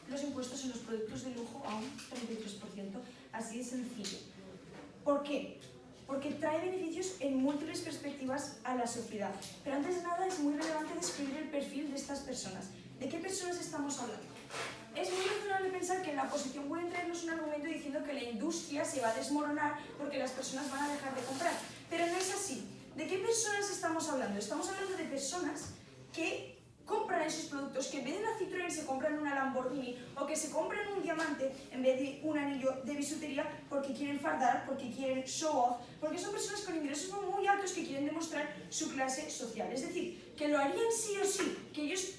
los impuestos en los productos de lujo a un 33%. Así de sencillo. ¿Por qué? Porque trae beneficios en múltiples perspectivas a la sociedad. Pero antes de nada es muy relevante describir el perfil de estas personas. ¿De qué personas estamos hablando? Es muy razonable pensar que en la oposición pueden traernos un argumento diciendo que la industria se va a desmoronar porque las personas van a dejar de comprar. Pero no es así. ¿De qué personas estamos hablando? Estamos hablando de personas que compran esos productos, que en vez de una Citroën se compran una Lamborghini o que se compran un diamante en vez de un anillo de bisutería porque quieren fardar, porque quieren show off, porque son personas con ingresos muy altos que quieren demostrar su clase social. Es decir, que lo harían sí o sí, que ellos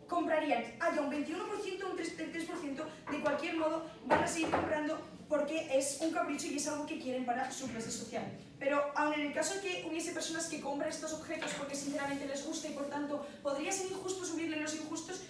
comprarían, haya un 21%, un 33%, de cualquier modo van a seguir comprando porque es un capricho y es algo que quieren para su clase social. Pero aun en el caso de que hubiese personas que compran estos objetos porque sinceramente les gusta y por tanto podría ser injusto subirle los impuestos,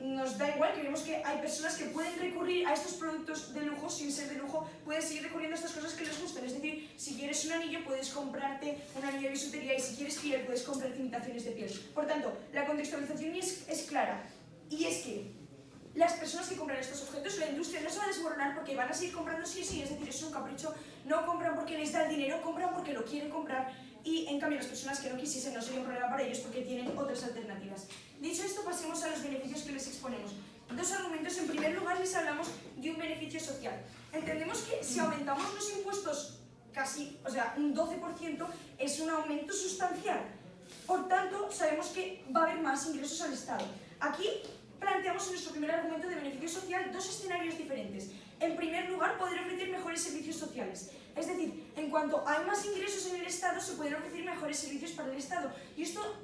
nos da igual, creemos que hay personas que pueden recurrir a estos productos de lujo sin ser de lujo, puedes seguir recurriendo a estas cosas que les gustan. Es decir, si quieres un anillo puedes comprarte un anillo de bisutería y si quieres piel puedes comprarte imitaciones de piel. Por tanto, la contextualización es clara y es que las personas que compran estos objetos, la industria no se va a desmoronar porque van a seguir comprando sí o sí, es decir, es un capricho, no compran porque les da el dinero, compran porque lo quieren comprar y en cambio las personas que no quisiesen no sería un problema para ellos porque tienen otras alternativas. Dicho esto, pasemos a los beneficios que les exponemos. Dos argumentos. En primer lugar, les hablamos de un beneficio social. Entendemos que si aumentamos los impuestos casi, o sea, un 12%, es un aumento sustancial. Por tanto, sabemos que va a haber más ingresos al Estado. Aquí planteamos en nuestro primer argumento de beneficio social dos escenarios diferentes. En primer lugar, poder ofrecer mejores servicios sociales. Es decir, en cuanto hay más ingresos en el Estado, se pueden ofrecer mejores servicios para el Estado. Y esto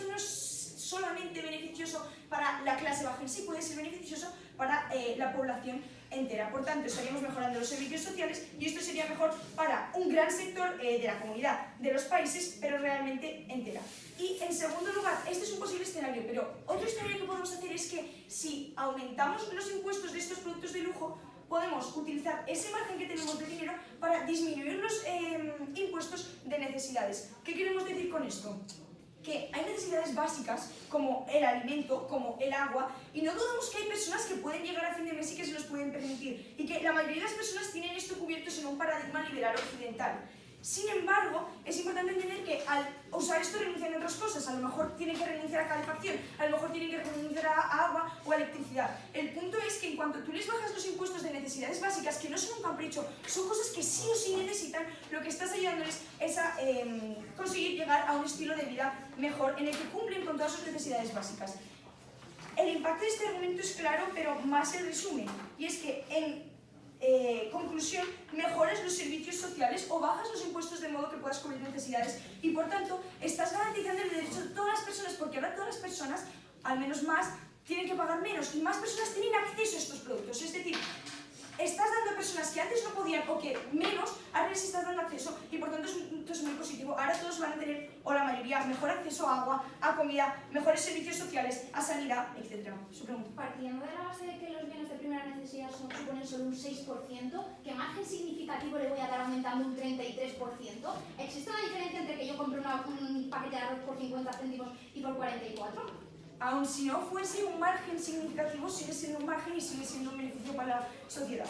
no es solamente beneficioso para la clase baja en sí, puede ser beneficioso para la población entera. Por tanto, estaríamos mejorando los servicios sociales y esto sería mejor para un gran sector de la comunidad, de los países, pero realmente entera. Y en segundo lugar, este es un posible escenario, pero otro escenario que podemos hacer es que si aumentamos los impuestos de estos productos de lujo, podemos utilizar ese margen que tenemos de dinero para disminuir los impuestos de necesidades. ¿Qué queremos decir con esto? Que hay necesidades básicas como el alimento, como el agua, y no dudamos que hay personas que pueden llegar a fin de mes y que se los pueden permitir, y que la mayoría de las personas tienen esto cubierto en un paradigma liberal occidental. Sin embargo, es importante entender que al usar esto renuncian a otras cosas. A lo mejor tienen que renunciar a calefacción, a lo mejor tienen que renunciar a agua o a electricidad. El punto es que en cuanto tú les bajas los impuestos de necesidades básicas, que no son un capricho, son cosas que sí o sí necesitan, lo que estás ayudándoles es a conseguir llegar a un estilo de vida mejor en el que cumplen con todas sus necesidades básicas. El impacto de este argumento es claro, pero más el resumen. Y es que en conclusión, mejoras los servicios sociales o bajas los impuestos de modo que puedas cubrir necesidades y por tanto estás garantizando el derecho de todas las personas, porque ahora todas las personas, al menos más, tienen que pagar menos y más personas tienen acceso a estos productos. Es decir, estás dando a personas que antes no podían o que menos, ahora les estás dando acceso y por tanto esto es muy positivo. Ahora todos van a tener, o la mayoría, mejor acceso a agua, a comida, mejores servicios sociales, a sanidad, etc. Su pregunta. Partiendo de la base de que los bienes de primera necesidad suponen solo un 6%, ¿qué margen significativo le voy a dar aumentando un 33%? ¿Existe una diferencia entre que yo compre un paquete de arroz por 50 céntimos y por 44? Aun si no fuese un margen significativo, sigue siendo un margen y sigue siendo un beneficio para la sociedad.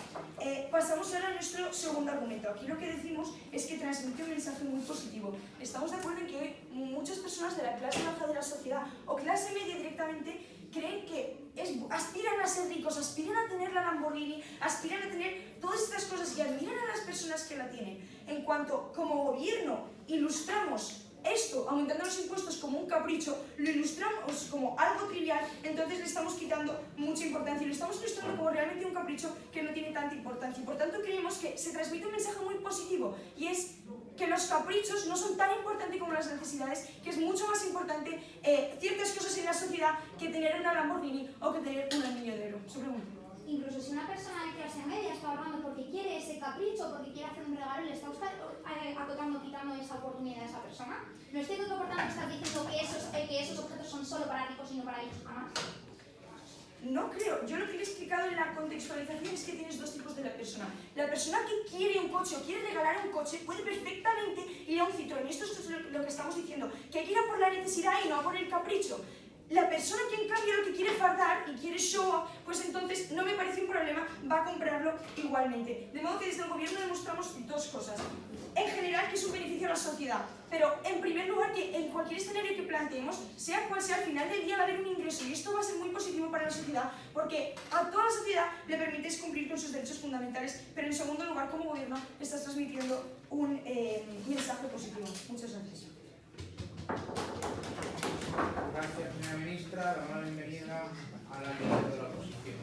Pasamos ahora a nuestro segundo argumento. Aquí lo que decimos es que transmite un mensaje muy positivo. Estamos de acuerdo en que hoy muchas personas de la clase baja de la sociedad o clase media directamente creen que aspiran a ser ricos, aspiran a tener la Lamborghini, aspiran a tener todas estas cosas y admiran a las personas que la tienen. En cuanto como gobierno ilustramos esto, aumentando los impuestos como un capricho, lo ilustramos como algo trivial, entonces le estamos quitando mucha importancia y lo estamos ilustrando como realmente un capricho que no tiene tanta importancia. Y por tanto creemos que se transmite un mensaje muy positivo y es que los caprichos no son tan importantes como las necesidades, que es mucho más importante ciertas cosas en la sociedad que tener una Lamborghini o que tener un anillo de oro. Su pregunta. Incluso si una persona de clase media está ahorrando porque quiere ese capricho, porque quiere hacer un regalo, le está acotando, quitando esa oportunidad a esa persona. No estoy por tanto estás diciendo que esos objetos son solo para ricos y no para ellos jamás. No creo. Yo lo que he explicado en la contextualización es que tienes dos tipos de la persona. La persona que quiere un coche o quiere regalar un coche puede perfectamente ir a un Citroën. Y esto es lo que estamos diciendo, que hay que ir a por la necesidad y no a por el capricho. La persona que en cambio lo que quiere fardar y quiere show, pues entonces no me parece un problema, va a comprarlo igualmente. De modo que desde el gobierno demostramos dos cosas. En general, que es un beneficio a la sociedad, pero en primer lugar que en cualquier escenario que planteemos, sea cual sea, al final del día va a haber un ingreso y esto va a ser muy positivo para la sociedad porque a toda la sociedad le permites cumplir con sus derechos fundamentales, pero en segundo lugar, como gobierno, estás transmitiendo un mensaje positivo. Muchas gracias. Gracias, señora ministra. Damos la bienvenida a la líder de la oposición.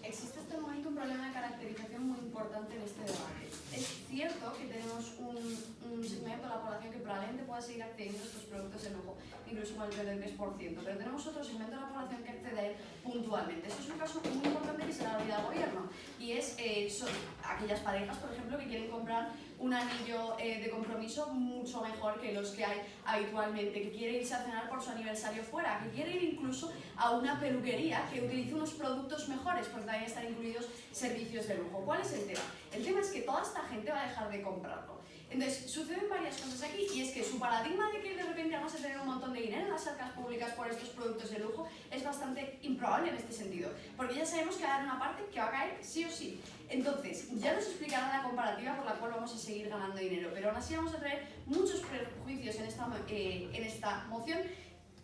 Existe hasta el momento un problema de caracterización muy importante en este debate. Es cierto que tenemos un segmento de la población que probablemente pueda seguir accediendo a estos productos de lujo, incluso con el 33%, pero tenemos otro segmento de la población que accede a él puntualmente. Esto es un caso muy importante que se le ha olvidado al gobierno, y es son aquellas parejas, por ejemplo, que quieren comprar un anillo de compromiso mucho mejor que los que hay habitualmente, que quiere irse a cenar por su aniversario fuera, que quiere ir incluso a una peluquería que utilice unos productos mejores, pues también están incluidos servicios de lujo. ¿Cuál es el tema? El tema es que toda esta gente va a dejar de comprarlo. Entonces, suceden varias cosas aquí, y es que su paradigma de que de repente vamos a tener un montón de dinero en las arcas públicas por estos productos de lujo es bastante improbable en este sentido, porque ya sabemos que va a haber una parte que va a caer sí o sí. Entonces, ya nos explicarán la comparativa por la cual vamos a seguir ganando dinero, pero aún así vamos a traer muchos prejuicios en esta moción.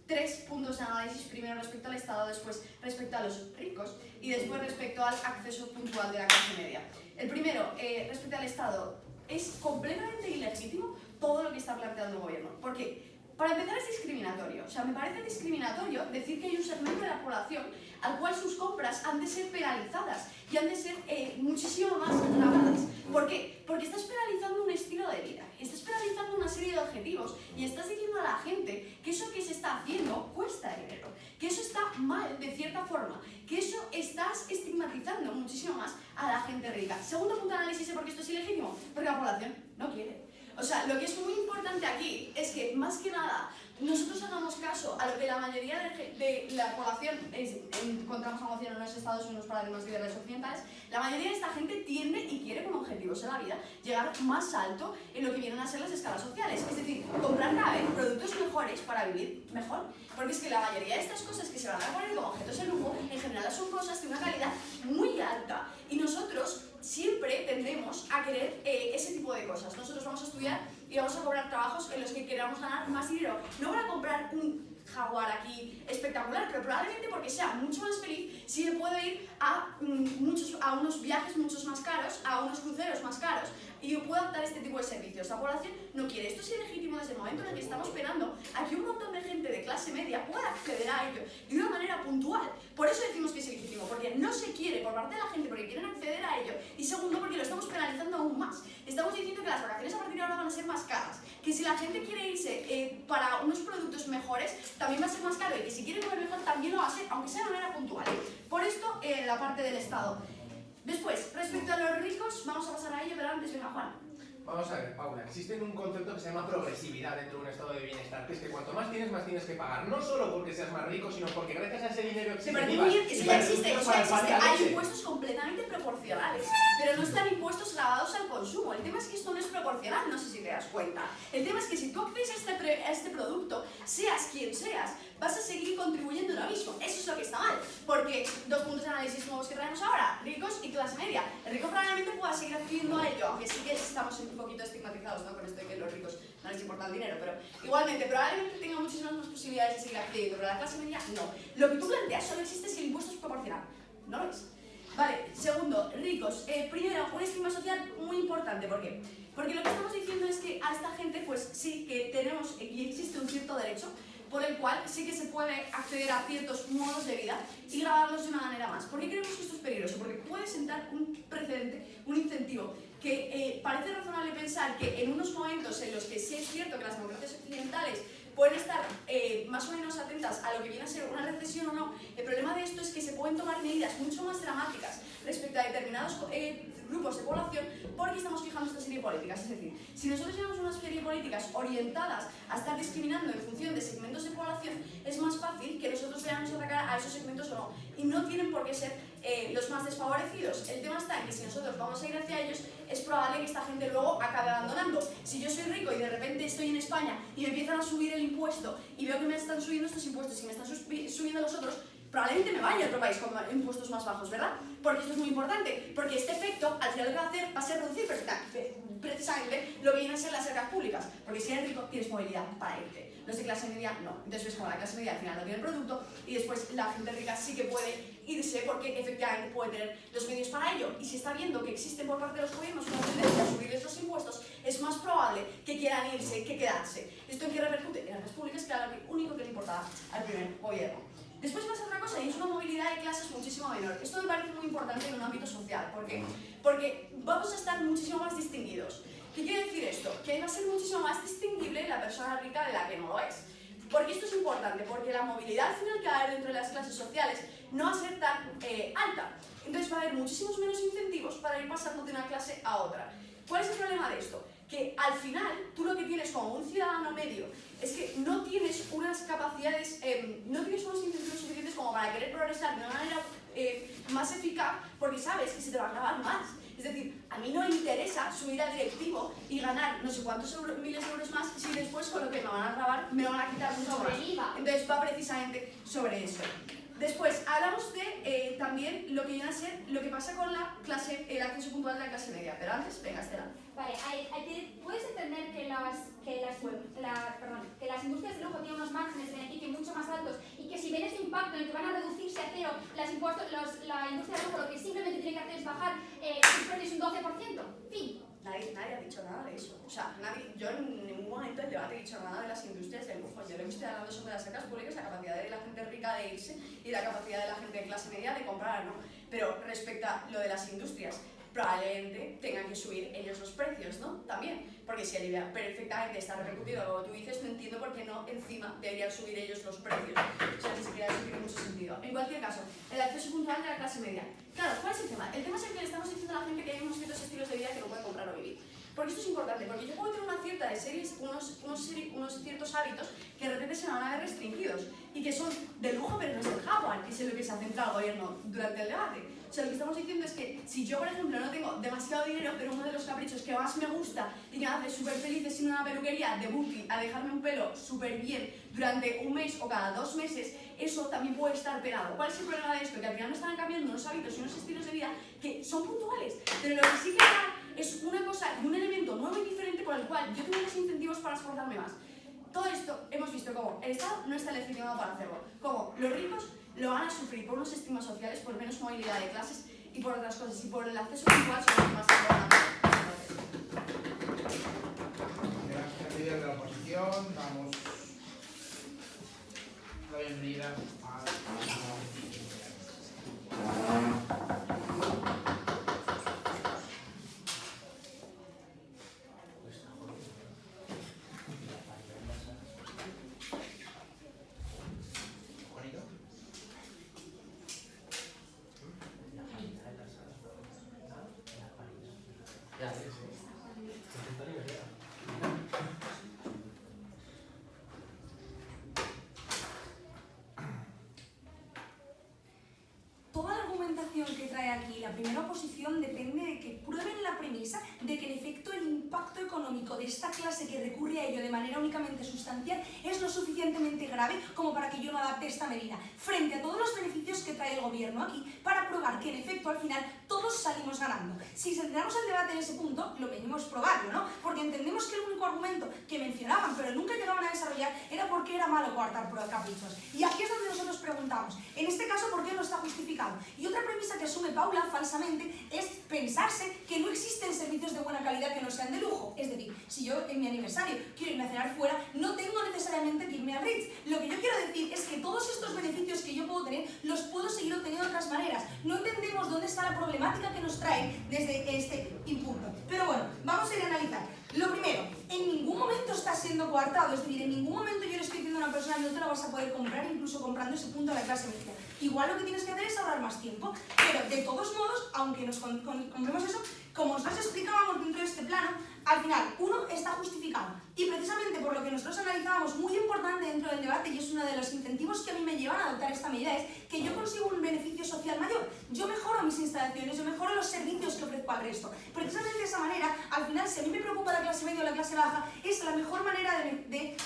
3 puntos de análisis, primero respecto al Estado, después respecto a los ricos y después respecto al acceso puntual de la clase media. El primero, respecto al Estado, es completamente ilegítimo todo lo que está planteando el gobierno. ¿Por qué? Para empezar, es discriminatorio. O sea, me parece discriminatorio decir que hay un segmento de la población al cual sus compras han de ser penalizadas y han de ser muchísimo más graves. ¿Por qué? Porque estás penalizando un estilo de vida, estás penalizando una serie de objetivos y estás diciendo a la gente que eso que se está haciendo cuesta dinero, que eso está mal de cierta forma, que eso estás estigmatizando muchísimo más a la gente rica. Segundo punto de análisis, ¿por qué esto es ilegítimo? Porque la población no quiere. O sea, lo que es muy importante aquí es que, más que nada, nosotros hagamos caso a lo que la mayoría de la población, encontramos a moción en los estados, en los paradigmas liberales occidentales, la mayoría de esta gente tiende y quiere como objetivos en la vida llegar más alto en lo que vienen a ser las escalas sociales. Es decir, comprar cada vez productos mejores para vivir mejor. Porque es que la mayoría de estas cosas que se van a poner como objetos de lujo, en general son cosas de una calidad muy alta. Y nosotros siempre tendemos a querer ese tipo de cosas. Nosotros vamos a estudiar y vamos a cobrar trabajos en los que queramos ganar más dinero. No para comprar un Jaguar aquí espectacular, pero probablemente porque sea mucho más feliz si me puedo ir a unos viajes mucho más caros, a unos cruceros más caros, y yo puedo adaptar este tipo de servicios. La población no quiere. Esto es ilegítimo desde el momento en el que estamos esperando a que un montón de gente de clase media pueda acceder a ello de una manera puntual. Por eso decimos que es ilegítimo, porque no se quiere por parte de la gente, porque quieren acceder a ello, y segundo, porque lo estamos penalizando aún más. Estamos diciendo que las vacaciones a partir de ahora van a ser más caras, que si la gente quiere irse para unos productos mejores, también va a ser más caro, y que si quiere comer mejor también lo va a ser, aunque sea de manera puntual. Por esto, la parte del Estado. Después, respecto a los ricos, vamos a pasar a ello, pero antes, venga, Juan. Vamos a ver, Paula, existe un concepto que se llama progresividad dentro de un estado de bienestar, que es que cuanto más tienes que pagar, no solo porque seas más rico, sino porque gracias a ese dinero Se parece muy bien, eso ya existe, hay impuestos completamente proporcionales, pero no están impuestos grabados al consumo. El tema es que esto no es proporcional, no sé si te das cuenta. El tema es que si tú accedes a este producto, seas quien seas, vas a seguir contribuyendo en lo mismo. Eso es lo que está mal, porque dos puntos de análisis nuevos que traemos ahora, ricos y clase media. El rico probablemente pueda seguir accediendo a ello, aunque sí que estamos un poquito estigmatizados, ¿no?, con esto de que los ricos no les importa el dinero, pero igualmente probablemente tenga muchísimas más posibilidades de seguir accediendo, pero la clase media no. Lo que tú planteas solo existe si el impuesto es proporcional, no lo es. Vale, segundo, ricos. Primero, un estigma social muy importante. ¿Por qué? Porque lo que estamos diciendo es que a esta gente, pues sí, que tenemos y existe un cierto derecho, por el cual sí que se puede acceder a ciertos modos de vida y grabarlos de una manera más. ¿Por qué creemos que esto es peligroso? Porque puede sentar un precedente, un incentivo, que parece razonable pensar que en unos momentos en los que sí es cierto que las democracias occidentales pueden estar más o menos atentas a lo que viene a ser una recesión o no, el problema de esto es que se pueden tomar medidas mucho más dramáticas respecto a determinados grupos de población porque estamos fijando esta serie de políticas. Es decir, si nosotros llevamos una serie de políticas orientadas a estar discriminando en función de segmentos de población, es más fácil que nosotros veamos atacar a esos segmentos o no. Y no tienen por qué ser los más desfavorecidos. El tema está en que si nosotros vamos a ir hacia ellos, es probable que esta gente luego acabe abandonando. Si yo soy rico y de repente estoy en España y me empiezan a subir el impuesto y veo que me están subiendo estos impuestos y me están subiendo los otros, probablemente me vaya a otro país con impuestos más bajos, ¿verdad? Porque esto es muy importante, porque este efecto al final lo que va a hacer va a ser reducir precisamente lo que viene a ser las arcas públicas, porque si eres rico tienes movilidad para irte, los de clase media no. Entonces es como la clase media al final no tiene el producto y después la gente rica sí que puede irse porque efectivamente puede tener los medios para ello, y si está viendo que existe por parte de los gobiernos una tendencia a subirles los impuestos, es más probable que quieran irse que quedarse. ¿Esto en qué repercute? En arcas públicas, que era lo único que le importaba al primer gobierno. Después pasa otra cosa y es una movilidad de clases muchísimo menor. Esto me parece muy importante en un ámbito social. ¿Por qué? Porque vamos a estar muchísimo más distinguidos. ¿Qué quiere decir esto? Que va a ser muchísimo más distinguible la persona rica de la que no lo es. Porque esto es importante, porque la movilidad al final que va a haber dentro de las clases sociales no va a ser tan alta. Entonces va a haber muchísimos menos incentivos para ir pasando de una clase a otra. ¿Cuál es el problema de esto? Que al final tú lo que tienes como un ciudadano medio es que no tienes unas capacidades, no tienes unos incentivos suficientes como para querer progresar de una manera más eficaz, porque sabes que se te va a grabar más. Es decir, a mí no me interesa subir al directivo y ganar no sé cuántos miles de euros más si después con lo que me van a grabar me van a quitar mucho más. Entonces va precisamente sobre eso. Después, hablamos de también lo que viene a ser lo que pasa con la clase, el acceso puntual de la clase media. Pero antes, venga, Estela. Vale, ¿puedes entender que las industrias de lujo tienen unos márgenes de beneficio mucho más altos y que si ven ese impacto en el que van a reducirse a cero la industria de lujo, lo que simplemente tiene que hacer es bajar sus precios un 12%? Fin. Nadie ha dicho nada de eso. O sea, yo en ningún momento del debate he dicho nada de las industrias del lujo. Yo lo que estoy hablando sobre las arcas públicas, la capacidad de la gente rica de irse y la capacidad de la gente de clase media de comprar, ¿no? Pero respecto a lo de las industrias, probablemente tengan que subir ellos los precios, ¿no? También, porque si el IVA perfectamente está repercutido, como tú dices, no entiendo por qué no encima deberían subir ellos los precios. O sea, ni siquiera eso tiene mucho sentido. En cualquier caso, el acceso puntual de la clase media. Claro, ¿cuál es el tema? El tema es el que le estamos diciendo a la gente que hay unos ciertos estilos de vida que no puede comprar o vivir. Porque esto es importante, porque yo puedo tener una cierta de series, unos ciertos hábitos que de repente se van a ver restringidos y que son de lujo, pero no es el Japón, que es en lo que se ha centrado el gobierno durante el debate. O sea, lo que estamos diciendo es que si yo, por ejemplo, no tengo demasiado dinero, pero uno de los caprichos que más me gusta y que me hace súper feliz es ir a una peluquería de booty a dejarme un pelo súper bien durante un mes o cada 2 meses, eso también puede estar penado. ¿Cuál es el problema de esto? Que al final me están cambiando unos hábitos y unos estilos de vida que son puntuales, pero lo que sí que da es una cosa y un elemento nuevo y diferente por el cual yo tengo los incentivos para esforzarme más. Todo esto hemos visto cómo el Estado no está legitimado para hacerlo, cómo los ricos lo van a sufrir por unos estigmas sociales, por menos movilidad de clases y por otras cosas, y por el acceso puntual sobre los más importantes. Gracias, líder de la oposición. Damos la bienvenida a que trae aquí la primera oposición depende de que prueben la premisa de que en efecto el impacto económico de esta clase que recurre a ello de manera únicamente sustancial es lo suficientemente grave como para que yo no adapte esta medida frente a todos los beneficios que trae el gobierno aquí para probar que en efecto al final todos salimos ganando. Si centramos el debate en ese punto, lo venimos probando, ¿no? Porque entendemos que el único argumento que mencionaban pero nunca llegaban a desarrollar era porque era malo coartar caprichos. Y aquí es donde nosotros preguntamos, en este caso, ¿por qué no está justificado? Y otra premisa que asume asume Paula falsamente es pensarse que no existen servicios de buena calidad que no sean de lujo. Es decir, si yo en mi aniversario quiero irme a cenar fuera, no tengo necesariamente que irme a Ritz. Lo que yo quiero decir es que todos estos beneficios que yo puedo tener los puedo seguir obteniendo de otras maneras. No entendemos dónde está la problemática que nos trae desde este impulso. Pero bueno, vamos a ir a analizar. Lo primero, en ningún momento estás siendo coartado, es decir, en ningún momento yo le estoy diciendo a una persona no te lo vas a poder comprar, incluso comprando ese punto de la clase media. Igual lo que tienes que hacer es ahorrar más tiempo, pero de todos modos, aunque nos compremos eso, como os explicábamos dentro de este plano, al final, uno está justificado. Y precisamente por lo que nosotros analizábamos, muy importante dentro del debate, y es uno de los incentivos que a mí me llevan a adoptar esta medida, es que yo consigo un beneficio social mayor. Yo mejoro mis instalaciones, yo mejoro los servicios que ofrezco al resto. Precisamente de esa manera, al final, si a mí me preocupa la clase media o la clase baja, es la mejor manera de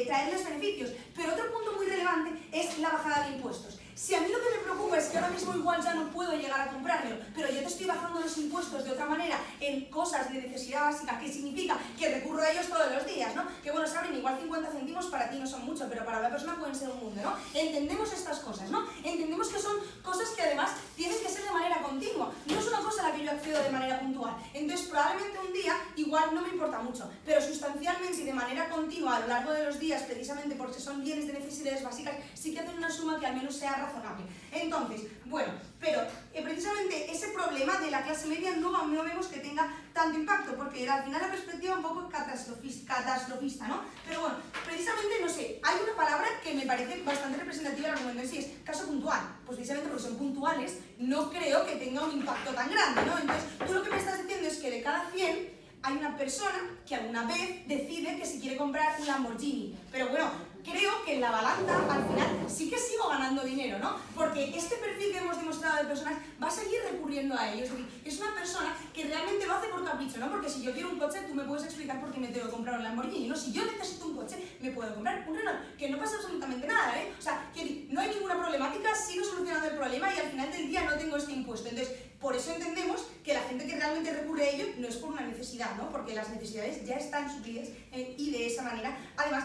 traerles beneficios. Pero otro punto muy relevante es la bajada de impuestos. Si a mí lo que me preocupa es que ahora mismo igual ya no puedo llegar a comprármelo, pero yo te estoy bajando los impuestos de otra manera en cosas de necesidad básica, que significa que recurro a ellos todos los días, ¿no? Que bueno, saben, igual 50 céntimos para ti no son mucho, pero para la persona pueden ser un mundo, ¿no? Entendemos estas cosas, ¿no? Entendemos que son cosas que además tienen que ser de manera continua, no es una cosa a la que yo accedo de manera puntual. Entonces probablemente un día igual no me importa mucho, pero sustancialmente y de manera continua a lo largo de los días, precisamente porque son bienes de necesidades básicas, sí que hacen una suma que al menos sea razonable. Entonces, bueno, pero precisamente ese problema de la clase media no vemos que tenga tanto impacto, porque era al final la perspectiva un poco catastrofista, ¿no? Pero bueno, precisamente, no sé, hay una palabra que me parece bastante representativa del argumento en sí, es caso puntual. Pues precisamente porque son puntuales, no creo que tenga un impacto tan grande, ¿no? Entonces, tú lo que me estás diciendo es que de cada 100 hay una persona que alguna vez decide que se quiere comprar un Lamborghini. Pero bueno, creo que en la balanza, al final, sí que sigo ganando dinero, ¿no? Porque este perfil que hemos demostrado de personas va a seguir recurriendo a ellos. Es una persona que realmente lo hace por capricho, ¿no? Porque si yo quiero un coche, tú me puedes explicar por qué me tengo que comprar un Lamborghini, ¿no? Si yo necesito un coche, me puedo comprar un Renault, que no pasa absolutamente nada, ¿eh? O sea, que no hay ninguna problemática, sigo solucionando el problema y al final del día no tengo este impuesto. Entonces, por eso entendemos que la gente que realmente recurre a ello no es por una necesidad, ¿no? Porque las necesidades ya están suplidas y de esa manera, además,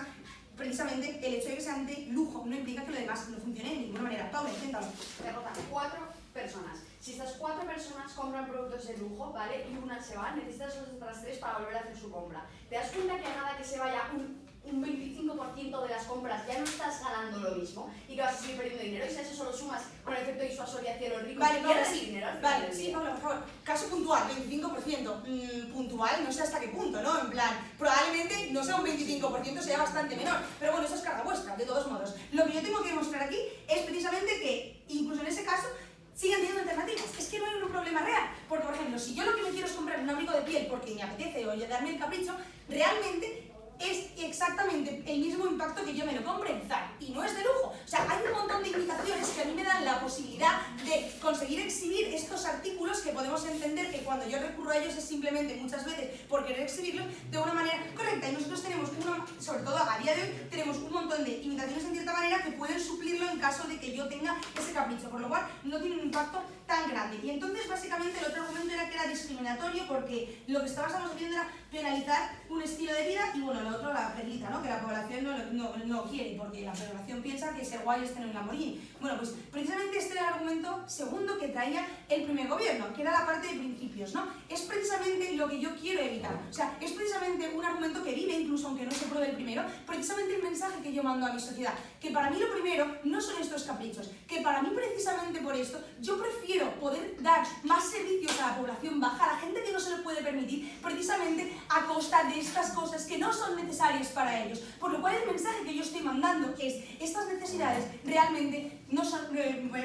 precisamente el hecho de que sea de lujo no implica que lo demás no funcione de ninguna manera. Paula, inténtalo. Derrotan 4 personas. Si estas 4 personas compran productos de lujo, ¿vale? Y una se va, necesitas las otras 3 para volver a hacer su compra. ¿Te das cuenta que a nada que se vaya un 25% de las compras ya no estás ganando lo mismo y que vas a seguir perdiendo dinero? Y si a eso solo sumas con el efecto disuasorio hacia los ricos, vale, pierdes sí, dinero al final vale, del sí, día. Paula, por favor. Caso puntual, 25%. Puntual, no sé hasta qué punto, ¿no? En plan, probablemente no sea un 25%, sea bastante menor. Pero bueno, eso es carga vuestra, de todos modos. Lo que yo tengo que demostrar aquí es precisamente que, incluso en ese caso, siguen teniendo alternativas. Es que no hay un problema real. Porque, por ejemplo, si yo lo que me quiero es comprar un abrigo de piel porque me apetece o darme el capricho, realmente es exactamente el mismo impacto que yo me lo compre en Zara. Y no es de lujo. O sea, hay un montón de indicaciones que a mí me dan la posibilidad de conseguir exhibir estos artículos que podemos entender que cuando yo recurro a ellos es simplemente muchas veces por querer exhibirlos de una manera correcta. Y nosotros tenemos, sobre todo a día de hoy, tenemos un montón de imitaciones en cierta manera que pueden suplirlo en caso de que yo tenga ese capricho. Por lo cual, no tiene un impacto tan grande. Y entonces, básicamente, el otro argumento era que era discriminatorio porque lo que estábamos haciendo era penalizar un estilo de vida y, bueno, lo otro, la perlita, ¿no? Que la población no quiere, porque la población piensa que ser guay es tener un Lamborghini. Bueno, pues precisamente este era el argumento segundo que traía el primer gobierno, que era la parte de principios, ¿no? Es precisamente lo que yo quiero evitar. O sea, es precisamente un argumento que vive, incluso aunque no se pruebe el primero, precisamente el mensaje que yo mando a mi sociedad. Que para mí lo primero no son estos caprichos, que para mí precisamente por esto yo prefiero poder dar más servicios a la población baja, a la gente que no se lo puede permitir, precisamente a costa de estas cosas que no son necesarias para ellos. Por lo cual el mensaje que yo estoy mandando es, estas necesidades realmente no son,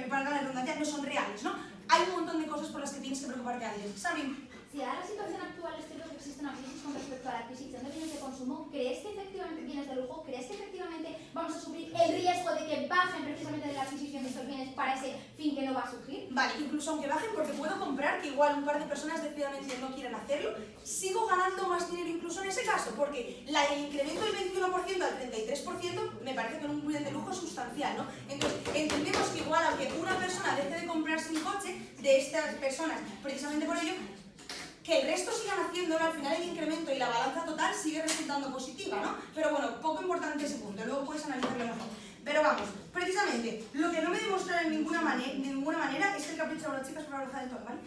para la redundancia, no son reales, ¿no? Hay un montón de cosas por las que tienes que preocuparte antes. ¿Saben? Si a la situación actual es cierto que existe una crisis con respecto a la adquisición de bienes de consumo, ¿crees que efectivamente bienes de lujo? ¿Crees que efectivamente vamos a sufrir el riesgo de que bajen precisamente de la adquisición de estos bienes para ese fin que no va a surgir? Vale, incluso aunque bajen, porque puedo comprar, que igual un par de personas decididamente no quieren hacerlo, sigo ganando más dinero incluso en ese caso, porque el incremento del 21% al 33% me parece que en un bien de lujo es sustancial, ¿no? Entonces, entendemos que igual aunque una persona deje de comprarse un coche, de estas personas, precisamente por ello, que el resto sigan haciéndolo, al final el incremento y la balanza total sigue resultando positiva, ¿no? Pero bueno, poco importante ese punto, luego puedes analizarlo mejor. Pero vamos, precisamente, lo que no me demostraron de ninguna manera es que el capricho, bueno, chicas, por hablar de todo, ¿vale?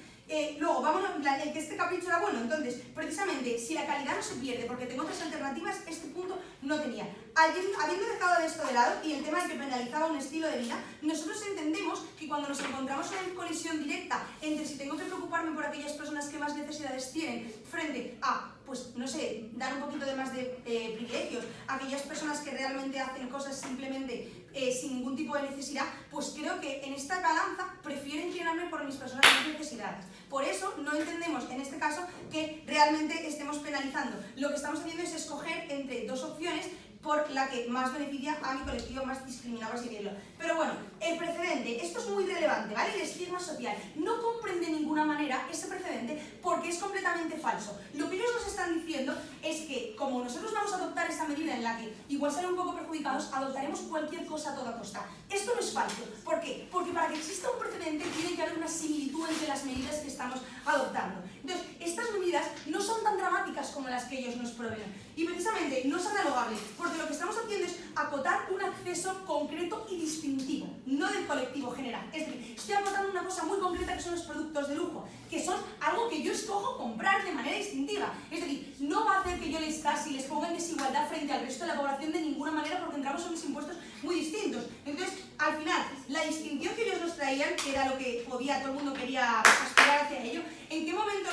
Luego, vámonos, que este capricho era bueno, entonces, precisamente, si la calidad no se pierde porque tengo otras alternativas, este punto no tenía. Habiendo dejado esto de lado y el tema de que penalizaba un estilo de vida, nosotros entendemos que cuando nos encontramos en colisión directa entre si tengo que preocuparme por aquellas personas que más necesidades tienen frente a, pues, no sé, dar un poquito de más de privilegios a aquellas personas que realmente hacen cosas simplemente sin ningún tipo de necesidad, pues creo que en esta balanza prefiero inclinarme por mis personas más necesitadas. Por eso no entendemos en este caso que realmente estemos penalizando. Lo que estamos haciendo es escoger entre dos opciones por la que más beneficia a mi colectivo más discriminado, por así decirlo. Pero bueno, el precedente, esto es muy relevante, ¿vale? El estigma social no comprende de ninguna manera ese precedente porque es completamente falso. Lo que ellos nos están diciendo es que como nosotros vamos a adoptar esa medida en la que igual salen un poco perjudicados, adoptaremos cualquier cosa a toda costa. Esto no es falso. ¿Por qué? Porque para que exista un precedente tiene que haber una similitud entre las medidas que estamos adoptando. Entonces, estas medidas no son tan dramáticas como las que ellos nos proveen. Y precisamente no es analogable, porque lo que estamos haciendo es acotar un acceso concreto y distintivo, no del colectivo general. Es decir, estoy acotando una cosa muy concreta que son los productos de lujo, que son algo que yo escojo comprar de manera distintiva. Es decir, no va a hacer que yo les casi les ponga en desigualdad frente al resto de la población de ninguna manera porque entramos en unos impuestos muy distintos. Entonces, al final, la distinción que ellos nos traían, que era lo que podía, todo el mundo quería aspirar hacia ello, ¿en qué momento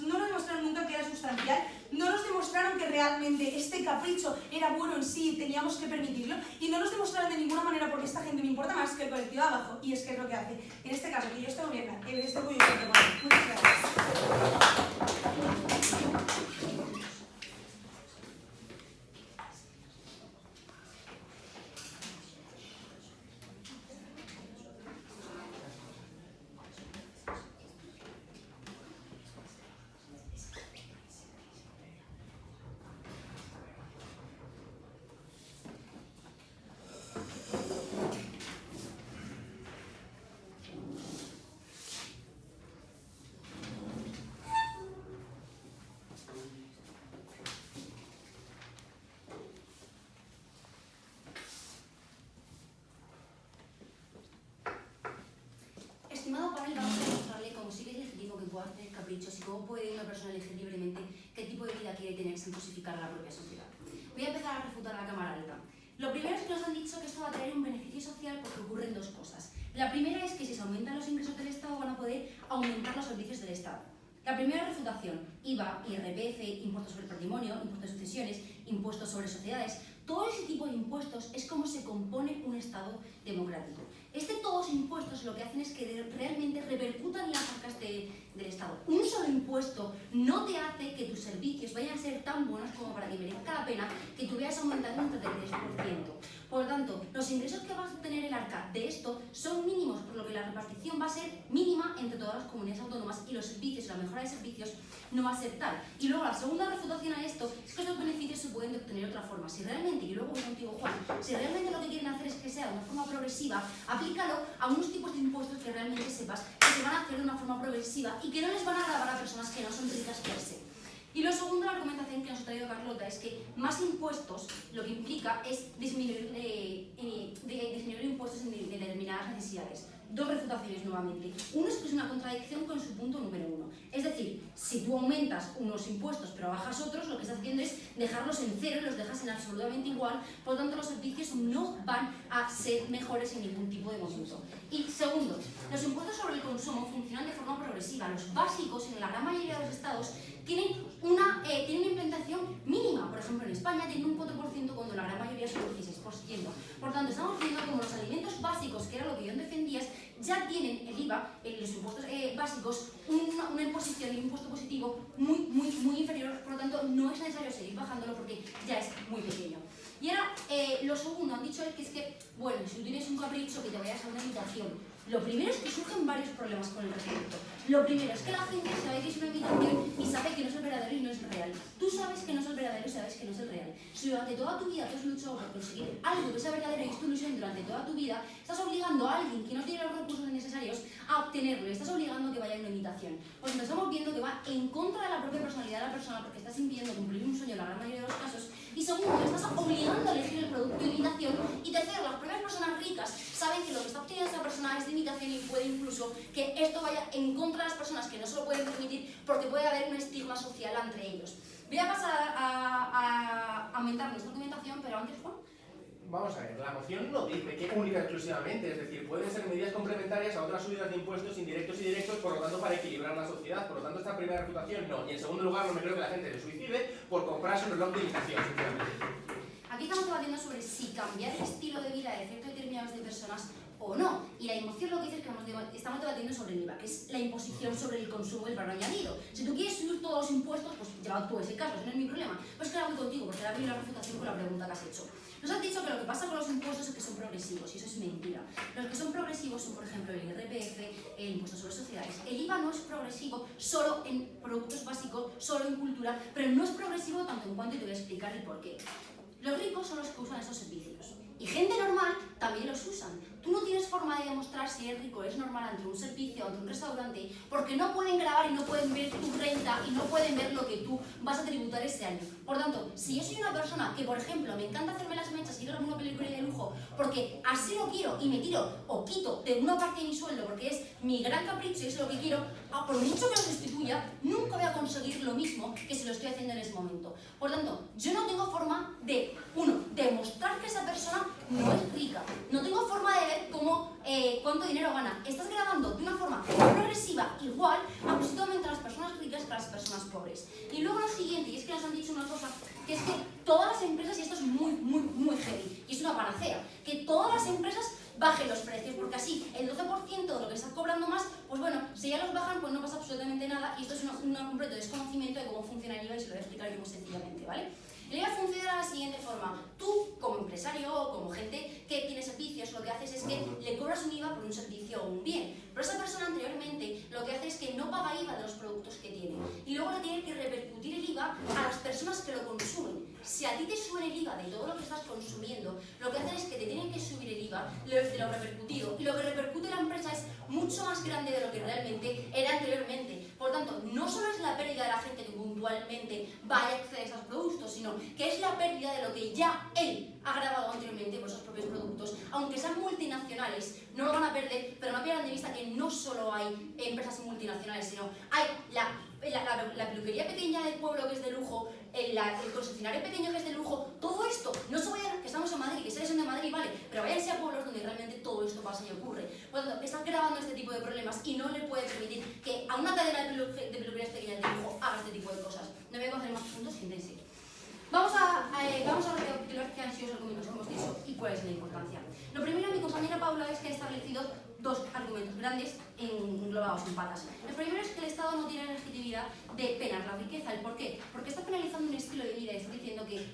no nos demostraron nunca que era sustancial? No nos demostraron que realmente este capricho era bueno en sí y teníamos que permitirlo, y no nos demostraron de ninguna manera porque esta gente me importa más que el colectivo de abajo, y es que es lo que hace. En este caso, que yo estoy gobierna, en este cuyo estoy gobierna. Muchas gracias. Estimado panel, vamos a demostrarle cómo sí que es legítimo que pueda hacer caprichos y cómo puede una persona elegir libremente qué tipo de vida quiere tener sin cosificar a la propia sociedad. Voy a empezar a refutar a la cámara alta. Lo primero es que nos han dicho que esto va a traer un beneficio social porque ocurren dos cosas. La primera es que si se aumentan los ingresos del Estado van a poder aumentar los servicios del Estado. La primera refutación, IVA, IRPF, impuestos sobre el patrimonio, impuestos de sucesiones, impuestos sobre sociedades, todo ese tipo de impuestos es como se compone un Estado democrático. Todos los impuestos lo que hacen es que realmente repercutan en las arcas del Estado. Un solo impuesto no te hace que tus servicios vayan a ser tan buenos como para que merezca la pena que tú veas aumentando un 33%. Por lo tanto, los ingresos que vas a obtener el arca de esto son mínimos, por lo que la repartición va a ser mínima entre todas las comunidades autónomas y los servicios, la mejora de servicios no va a ser tal. Y luego la segunda refutación a esto es que los beneficios se pueden obtener de otra forma. Si realmente, y luego voy contigo Juan, si realmente lo que quieren hacer es que sea de una forma progresiva, aplícalo a unos tipos de impuestos que realmente sepas que se van a hacer de una forma progresiva y que no les van a gravar a personas que no son ricas per se. Y lo segundo, la argumentación que nos ha traído Carlota, es que más impuestos lo que implica es disminuir impuestos en determinadas necesidades. Dos refutaciones nuevamente. Uno es que es una contradicción con su punto número uno. Es decir, si tú aumentas unos impuestos pero bajas otros, lo que estás haciendo es dejarlos en cero y los dejas en absolutamente igual, por lo tanto los servicios no van a ser mejores en ningún tipo de momento. Y segundo, los impuestos sobre el consumo funcionan de forma progresiva. Los básicos en la gran mayoría de los estados tienen una implantación mínima. Por ejemplo, en España tienen un 4% cuando la gran mayoría son un 16%. Por tanto, estamos viendo como los alimentos básicos, que era lo que yo defendía, ya tienen el IVA, los impuestos básicos, una imposición y un impuesto positivo muy inferior. Por lo tanto, no es necesario seguir bajándolo porque ya es muy pequeño. Y ahora, lo segundo, han dicho que es que, bueno, si tú tienes un capricho, que te vayas a una invitación. Lo primero es que surgen varios problemas con el respecto. Lo primero es que la gente sabe que es una invitación y sabe que no es el verdadero y no es el real. Tú sabes que no es el verdadero y sabes que no es el real. Si durante toda tu vida tú has luchado por conseguir algo que sea verdadero y es tu ilusión durante toda tu vida, estás obligando a alguien que no tiene los recursos necesarios empresarios a obtenerlo y estás obligando a que vaya en una imitación. Pues nos estamos viendo que va en contra de la propia personalidad de la persona porque estás impidiendo cumplir un sueño en la gran mayoría de los casos. Y segundo, estás obligando a elegir el producto de imitación. Y tercero, las propias personas ricas saben que lo que está obteniendo esa persona es de imitación y puede incluso que esto vaya en contra de las personas que no se lo pueden permitir porque puede haber un estigma social entre ellos. Voy a pasar a aumentar nuestra argumentación, pero antes, Juan. Vamos a ver, la moción no dice que única y exclusivamente, es decir, pueden ser medidas complementarias a otras subidas de impuestos indirectos y directos, por lo tanto para equilibrar la sociedad. Por lo tanto, esta primera refutación no. Y en segundo lugar, no me creo que la gente se suicide por comprarse un reloj de imitación, sinceramente. Aquí estamos debatiendo sobre si cambiar el estilo de vida de ciertos determinados de personas o no. Y la emoción lo que dice es que estamos debatiendo sobre el IVA, que es la imposición sobre el consumo del valor añadido. Si tú quieres subir todos los impuestos, pues lleva tú ese caso, ese no es mi problema. Pues que voy contigo, porque ahora viene la refutación con la pregunta que has hecho. Nos has dicho que lo que pasa con los impuestos es que son progresivos, y eso es mentira. Los que son progresivos son, por ejemplo, el IRPF, el impuesto sobre sociedades. El IVA no es progresivo solo en productos básicos, solo en cultura, pero no es progresivo tanto en cuanto, y te voy a explicar el porqué. Los ricos son los que usan esos servicios. Y gente normal también los usan. Tú no tienes forma de demostrar si eres rico o eres normal ante un servicio, ante un restaurante, porque no pueden grabar y no pueden ver tu renta y no pueden ver lo que tú vas a tributar ese año. Por tanto, si yo soy una persona que, por ejemplo, me encanta hacerme las mechas y ir a una película de lujo, porque así lo quiero y me tiro o quito de una parte de mi sueldo porque es mi gran capricho y es lo que quiero, por mucho que lo sustituya, nunca voy a conseguir lo mismo que si lo estoy haciendo en ese momento. Por tanto, yo no tengo forma de, demostrar que esa persona no es rica. No tengo forma de ver cuánto dinero gana. Estás grabando de una forma progresiva igual absolutamente a las personas ricas que a las personas pobres. Y luego lo siguiente, y es que nos han dicho una cosa, que es que todas las empresas, y esto es muy heavy, y es una panacea, que todas las empresas bajen los precios, porque así el 12% de lo que estás cobrando más, pues bueno, si ya los bajan, pues no pasa absolutamente nada, y esto es un completo desconocimiento de cómo funciona el IVA, y se lo voy a explicar yo muy sencillamente, ¿vale? El IVA funciona de la siguiente forma. Tú, como empresario o como gente que tiene servicios, lo que haces es que le cobras un IVA por un servicio o un bien. Pero esa persona anteriormente lo que hace es que no paga IVA de los productos que tiene. Y luego le tiene que repercutir el IVA a las personas que lo consumen. Si a ti te suben el IVA de todo lo que estás consumiendo, lo que hacen es que te tienen que subir el IVA de lo repercutido. Y lo que repercute la empresa es mucho más grande de lo que realmente era anteriormente. Por tanto, no solo es la pérdida de la gente que puntualmente vaya a acceder a esos productos, sino que es la pérdida de lo que ya él ha grabado anteriormente por esos propios productos. Aunque sean multinacionales, no lo van a perder, pero no pierdan de vista que no solo hay empresas multinacionales, sino hay la peluquería pequeña del pueblo que es de lujo, el concesionario pequeño que es de lujo. Todo esto, no se vayan, que estamos en Madrid, que sean de Madrid, vale, pero váyanse a pueblos donde realmente todo esto pasa y ocurre. Por lo tanto, están grabando este tipo de problemas y no le puede permitir que a una cadena de peluquerías pequeñas de lujo haga este tipo de cosas. No voy a coger más puntos, fíjense. Vamos a recapitular qué han sido los argumentos que hemos dicho y cuál es la importancia. Lo primero, mi compañera Paula, es que ha establecido dos argumentos grandes englobados en patas. El primero es que el Estado no tiene legitimidad de penar la riqueza. ¿El por qué? Porque está penalizando un estilo de vida y está diciendo que,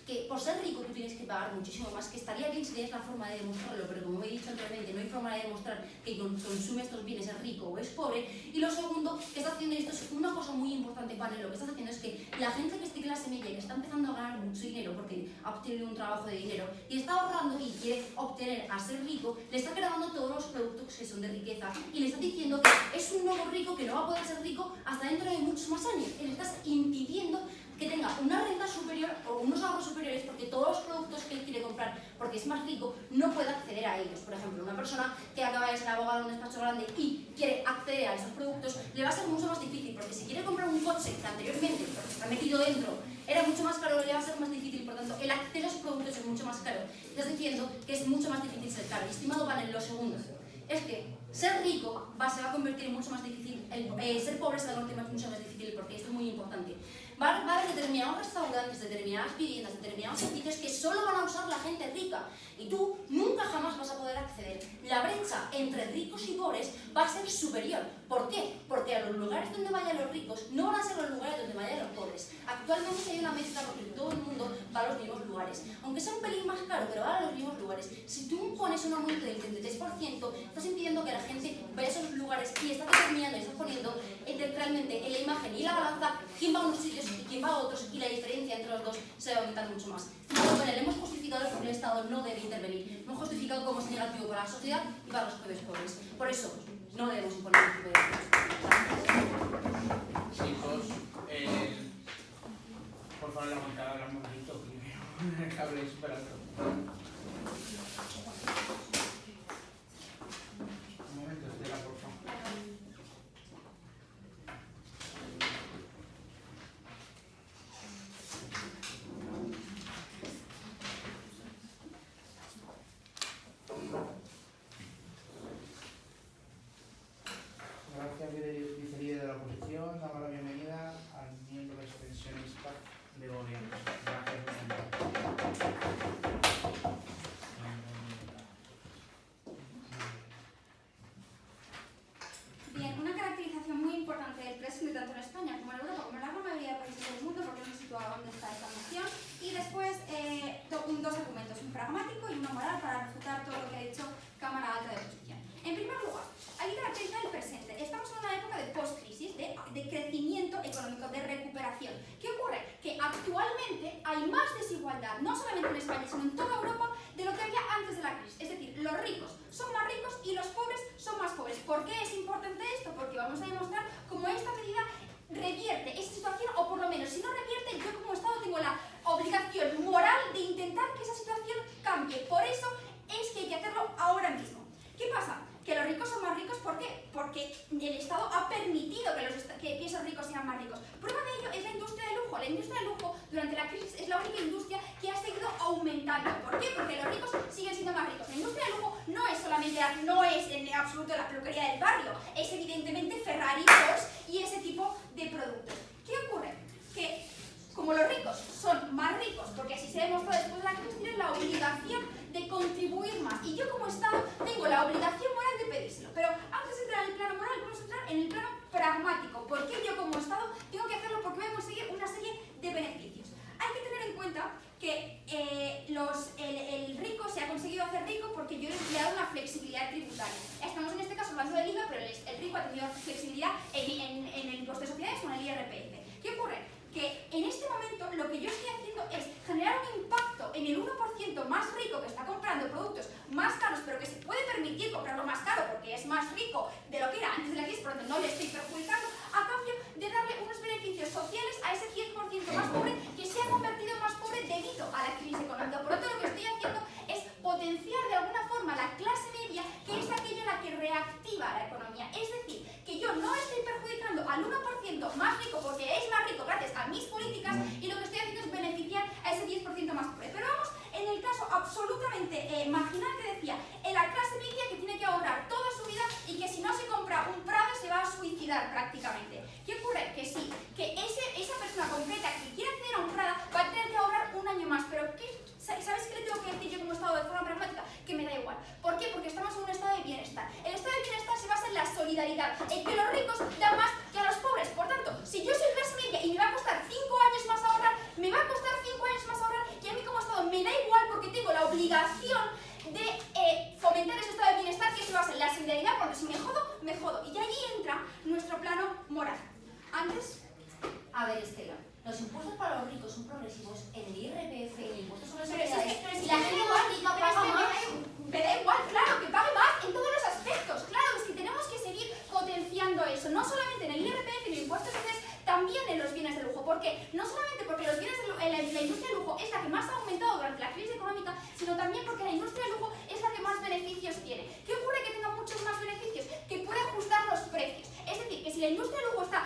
que por ser rico tú tienes que pagar muchísimo más, que estaría bien si tienes la forma de demostrarlo, pero como he dicho anteriormente, no hay forma de demostrar que consume estos bienes es rico o es pobre. Y lo segundo que está haciendo, esto es una cosa muy importante para él, lo que estás haciendo es que la gente que esté en clase media y que está empezando a ganar mucho dinero porque ha obtenido un trabajo de dinero y está ahorrando y quiere obtener a ser rico, le está grabando todos los productos que son de riqueza y le está diciendo que es un nuevo rico que no va a poder ser rico hasta dentro de muchos más años. Y le estás impidiendo que tenga una renta superior o unos ahorros superiores porque todos los productos que él quiere comprar porque es más rico no puede acceder a ellos. Por ejemplo, una persona que acaba de ser abogado en un despacho grande y quiere acceder a esos productos le va a ser mucho más difícil porque si quiere comprar un coche que anteriormente, porque está metido dentro, era mucho más caro, le va a ser más difícil, por tanto el acceso a esos productos es mucho más caro. Estás diciendo que es mucho más difícil ser caro. Y estimado panel, lo segundo es que ser rico se va a convertir en mucho más difícil, ser pobre se va a convertir mucho más difícil porque esto es muy importante. Va a haber determinados restaurantes, determinadas viviendas, determinados servicios que solo van a usar la gente rica y tú nunca jamás vas a poder acceder. La brecha entre ricos y pobres va a ser superior. ¿Por qué? Porque a los lugares donde vayan los ricos no van a ser los lugares donde vayan los pobres. Actualmente hay una mezcla porque todo el mundo va a los mismos lugares. Aunque sea un pelín más caro, pero va a los mismos lugares. Si tú pones un aumento del 33%, estás impidiendo que la gente vaya a esos lugares y estás determinando y estás poniendo realmente en la imagen y la balanza quién va a unos sitios y quién va a otros, y la diferencia entre los dos se va a aumentar mucho más. Bueno, le hemos justificado porque el Estado no debe intervenir, hemos justificado cómo es negativo para la sociedad y para los propios pobres. Por eso, no debemos imponer este tipo de derechos. Chicos, por favor, la montada la hemos visto primero. El cable es súper alto. Un momento, Estela, por favor. Gracias, vicelíder de la oposición. Damos la bienvenida al miembro extensionista de gobierno. Gracias, Bien, una caracterización muy importante del presente tanto en España como en Europa, como en la gran mayoría de países del mundo, porque no se sitúa dónde está esta noción, y después dos argumentos, un pragmático y uno moral para refutar todo lo que ha dicho Cámara Alta de Oposición. En primer lugar, hay que caracterizar el presente. Estamos en una época de post-crisis, de crecimiento económico, de recuperación. ¿Qué ocurre? Que actualmente hay más desigualdad, no solamente en España, sino en toda Europa, de lo que había antes de la crisis. Es decir, los ricos son más ricos y los pobres son más pobres. ¿Por qué es importante esto? Porque vamos a demostrar cómo esta medida revierte esa situación, o por lo menos, si no revierte, yo como Estado tengo la obligación moral de intentar que esa situación cambie. Por eso es que hay que hacerlo ahora mismo. ¿Qué pasa? Que los ricos son más ricos, ¿por qué? Porque el Estado ha permitido que esos ricos sean más ricos. Prueba de ello es la industria del lujo. La industria del lujo durante la crisis es la única industria que ha seguido aumentando. ¿Por qué? Porque los ricos siguen siendo más ricos. La industria del lujo no es solamente, no es en absoluto la peluquería del barrio, es evidentemente Ferrari, Porsche y ese tipo de productos. ¿Qué ocurre? Que como los ricos son más ricos, porque así se demostró después de la crisis, tienen la obligación de contribuir más. Y yo como Estado tengo la obligación moral de pedírselo. Pero antes de entrar en el plano moral, vamos a entrar en el plano pragmático. ¿Por qué yo como Estado tengo que hacerlo? Porque voy a conseguir una serie de beneficios. Hay que tener en cuenta que el rico se ha conseguido hacer rico porque yo le he empleado una flexibilidad tributaria. Estamos en este caso hablando del IVA, pero el rico ha tenido flexibilidad en el impuesto de sociedades o en el IRPF. ¿Qué ocurre? Que en este momento lo que yo estoy haciendo es generar un impacto en el 1% más rico que está comprando productos más caros, pero que se puede permitir comprarlo más caro porque es más rico de lo que era antes de la crisis, por lo tanto no le estoy perjudicando, a cambio de darle unos beneficios sociales a ese 10% más pobre que se ha convertido en más pobre debido a la crisis económica. Por lo tanto, lo que estoy haciendo es potenciar de alguna forma la clase media, que es aquella la que reactiva la economía. Es decir, que yo no estoy perjudicando al 1% más rico porque es más rico gracias a mis políticas, y lo que estoy haciendo es beneficiar a ese 10% más pobre. Pero vamos en el caso absolutamente marginal que decía, en la clase media que tiene que ahorrar toda su vida y que si no se compra un Prada se va a suicidar prácticamente. ¿Qué ocurre? Que sí, que esa persona concreta que quiere acceder a un Prada va a tener que ahorrar un año más. Pero ¿sabes qué le tengo que decir yo como Estado de forma pragmática? Que me da igual. ¿Por qué? Porque estamos en un estado de bienestar. El estado de bienestar se basa en la solidaridad, en que los ricos dan más que a los pobres. Por tanto, si yo soy clase media y me va a costar 5 años más ahorrar, me va a costar 5 años más ahorrar, y a mí como Estado me da igual porque tengo la obligación de fomentar ese estado de bienestar que se basa en la solidaridad, porque si me jodo, me jodo. Y allí entra nuestro plano moral. Antes, A ver, Estela, los impuestos para los ricos son progresivos en el IRPF, en el impuesto sobre pero sociedades, si y la gente más rica paga más. me da igual, claro, que pague más en todos los aspectos. Claro, es que tenemos que seguir potenciando eso, no solamente en el IRPF, en el impuesto de sociedades, también en los bienes de lujo. ¿Por qué? No solamente porque los bienes de lujo, la industria de lujo es la que más ha aumentado durante la crisis económica, sino también porque la industria de lujo es la que más beneficios tiene. ¿Qué ocurre? Que tenga muchos más beneficios, que puede ajustar los precios. Es decir, que si la industria de lujo está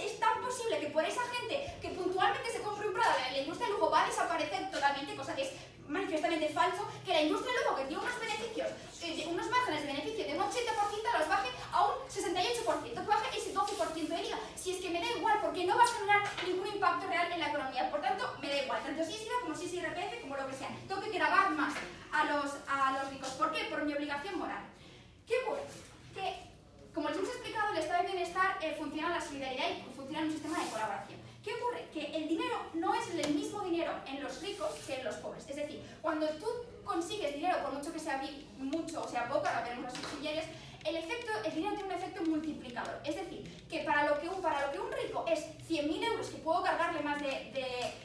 es tan posible que por esa gente que puntualmente se compre un Prada, la industria de lujo va a desaparecer totalmente, cosa que es manifiestamente falso, que la industria de lujo, que tiene unos beneficios, unos márgenes de beneficio de un 80%, los baje a un 68%, que baje ese 12% de IVA. Si es que me da igual, porque no va a generar ningún impacto real en la economía. Por tanto, me da igual, tanto si es IVA como si es IRPF, como lo que sea. Tengo que gravar más a los ricos. ¿Por qué? Por mi obligación moral. ¿Qué ocurre? Que, como les hemos explicado, el estado de bienestar funciona en la solidaridad y funciona en un sistema de colaboración. ¿Qué ocurre? Que el dinero no es el mismo dinero en los ricos que en los pobres. Es decir, cuando tú consigues dinero, por mucho que sea mucho o sea poco, ahora veremos las subsidiarias, el dinero tiene un efecto multiplicador. Es decir, que para lo que un rico es 100.000 euros que puedo cargarle más de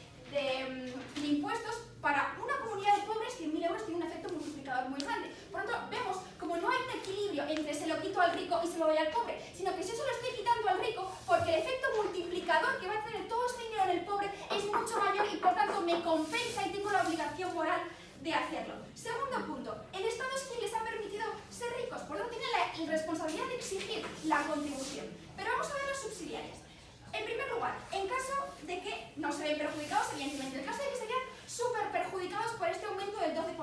impuestos, para una comunidad de pobres 100.000 euros tiene un efecto multiplicador muy grande. Por lo tanto, vemos como no hay un equilibrio entre se lo quito al rico y se lo doy al pobre, sino que si eso lo estoy quitando al rico, porque el efecto multiplicador que va a tener todo este dinero en el pobre es mucho mayor y por tanto me compensa y tengo la obligación moral de hacerlo. Segundo punto, el Estado es quien les ha permitido ser ricos, por lo tanto tiene la responsabilidad de exigir la contribución. Pero vamos a ver las subsidiarias. En primer lugar, en caso de que no se ven perjudicados, evidentemente, en caso de que se vean súper perjudicados por este aumento del 12%,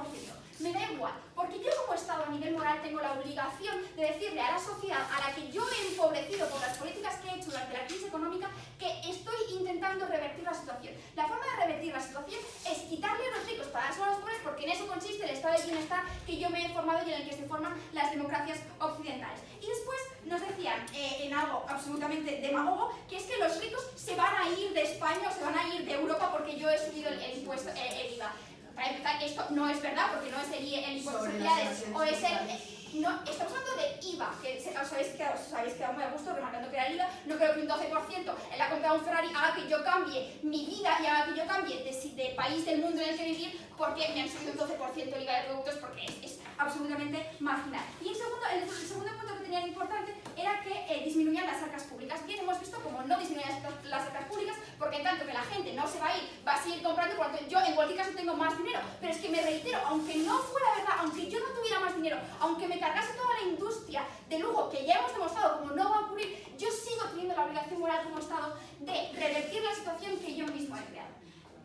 me da igual, porque yo como Estado a nivel moral tengo la obligación de decirle a la sociedad a la que yo he empobrecido por las políticas que he hecho durante la crisis económica que estoy intentando revertir la situación. La forma de revertir la situación es quitarle a los ricos para dárselo a los pobres, porque en eso consiste el estado de bienestar que yo me he formado y en el que se forman las democracias occidentales. Y después nos decían, en algo absolutamente demagogo, que es que los ricos se van a ir de España o se van a ir de Europa porque yo he subido el impuesto, el IVA. Para empezar, esto no es verdad, porque no es el impuesto de sociedades, o es el... No, estamos hablando de IVA, que os habéis quedado muy a gusto remarcando que era el IVA. No creo que un 12% en la compra de un Ferrari haga que yo cambie mi vida y haga que yo cambie de país del mundo en el que vivir porque me han subido un 12% el IVA de productos, porque es absolutamente marginal. Y el segundo punto que tenían importante era que disminuían las arcas públicas. Bien, hemos visto como no disminuían las arcas públicas, porque en tanto que la gente no se va a ir, va a seguir comprando, por lo tanto yo en cualquier caso tengo más dinero. Pero es que me reitero, aunque no fuera verdad, aunque yo no tuviera más dinero, aunque me cargase toda la industria de lujo, que ya hemos demostrado como no va a ocurrir, yo sigo teniendo la obligación moral como Estado de revertir la situación que yo mismo he creado.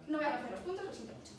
No voy a hacer los puntos, lo siento mucho.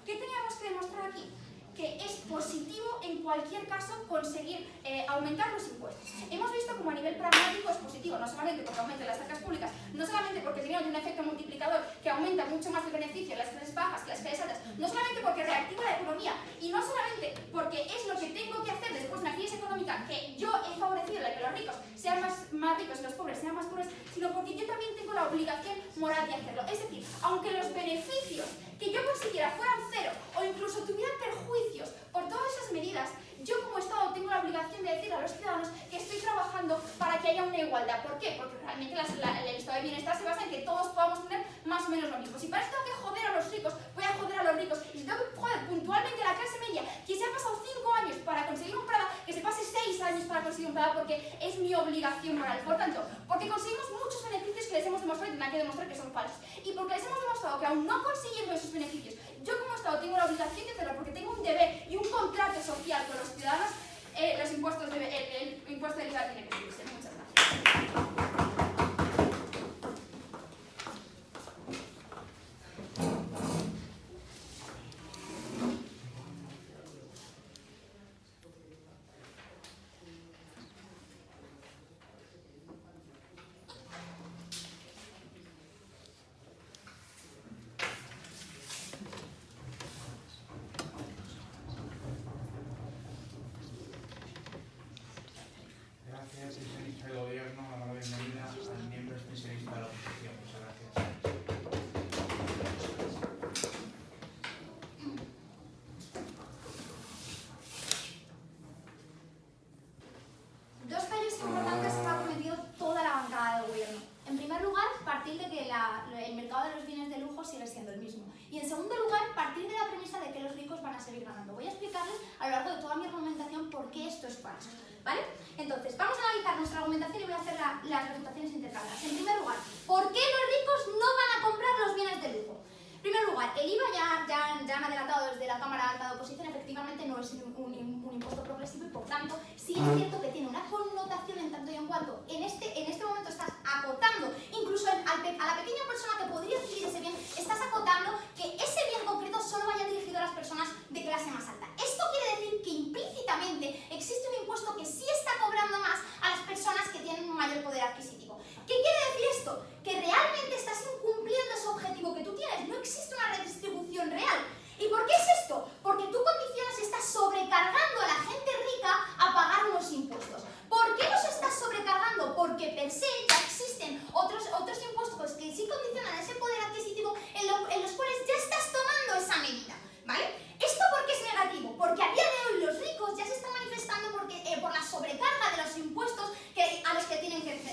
¿Qué teníamos que demostrar aquí? Que es positivo en cualquier caso conseguir aumentar los impuestos. Hemos visto como a nivel pragmático es positivo, no solamente porque aumenten las arcas públicas, no solamente porque tiene un efecto multiplicador que aumenta mucho más el beneficio en las clases bajas que las clases altas, no solamente porque reactiva la economía y no solamente porque es lo que tengo que hacer después de una crisis económica que yo he favorecido la que los ricos sean más ricos y los pobres sean más pobres, sino porque yo también tengo la obligación moral de hacerlo. Es decir, aunque los beneficios que yo consiguiera fueran cero o incluso tuviera perjuicios por todas esas medidas, yo como Estado tengo la obligación de decir a los ciudadanos que estoy trabajando para que haya una igualdad. ¿Por qué? Porque realmente el estado de bienestar se basa en que todos podamos tener más o menos lo mismo. Si para eso tengo que joder a los ricos, voy a joder a los ricos. Y si tengo que joder puntualmente a la clase media, que se ha pasado 5 años para conseguir un Prada, que se pase 6 años para conseguir un Prada, porque es mi obligación moral. Por tanto, porque conseguimos muchos beneficios que les hemos demostrado y tendrán que demostrar que son falsos. Y porque les hemos demostrado que aún no consiguiendo esos beneficios, yo como Estado tengo la obligación de hacerlo, porque tengo un deber y un contrato social con los ciudadanos, el impuesto del IVA tiene que subirse. Muchas gracias. Gracias, señor ministro de Gobierno. Damos la bienvenida al miembro extensionista de la oposición. Muchas gracias. Dos fallos importantes que ha cometido toda la bancada del gobierno. En primer lugar, partir de que el mercado de los bienes de lujo sigue siendo el mismo. Y en segundo lugar, partir de la premisa de que los ricos van a seguir ganando. Voy a explicarles a lo largo de toda mi argumentación por qué esto es falso. ¿Vale? Entonces, vamos a analizar nuestra argumentación y voy a hacer las refutaciones intercaladas. En primer lugar, ¿por qué los ricos no van a comprar los bienes de lujo? En primer lugar, el IVA ya han adelantado desde la Cámara Alta de Oposición, efectivamente no es un impuesto progresivo y por tanto sí es cierto que tiene una connotación en tanto y en cuanto en este momento estás acotando, incluso a la pequeña persona que podría adquirir ese bien, estás acotando que ese bien concreto solo vaya dirigido a las personas de clase más alta. Esto quiere decir que implícitamente existe un impuesto que sí está cobrando más a las personas que tienen un mayor poder adquisitivo. ¿Qué quiere decir esto? Que realmente estás incumpliendo ese objetivo que tú tienes. No existe una redistribución real. ¿Y por qué es esto? Porque tú condicionas y estás sobrecargando a la gente rica a pagar unos impuestos. ¿Por qué los estás sobrecargando? Porque per se ya existen otros impuestos que sí condicionan ese poder adquisitivo en los cuales ya estás tomando esa medida. ¿Vale? ¿Esto por qué es negativo? Porque a día de hoy los ricos ya se están manifestando porque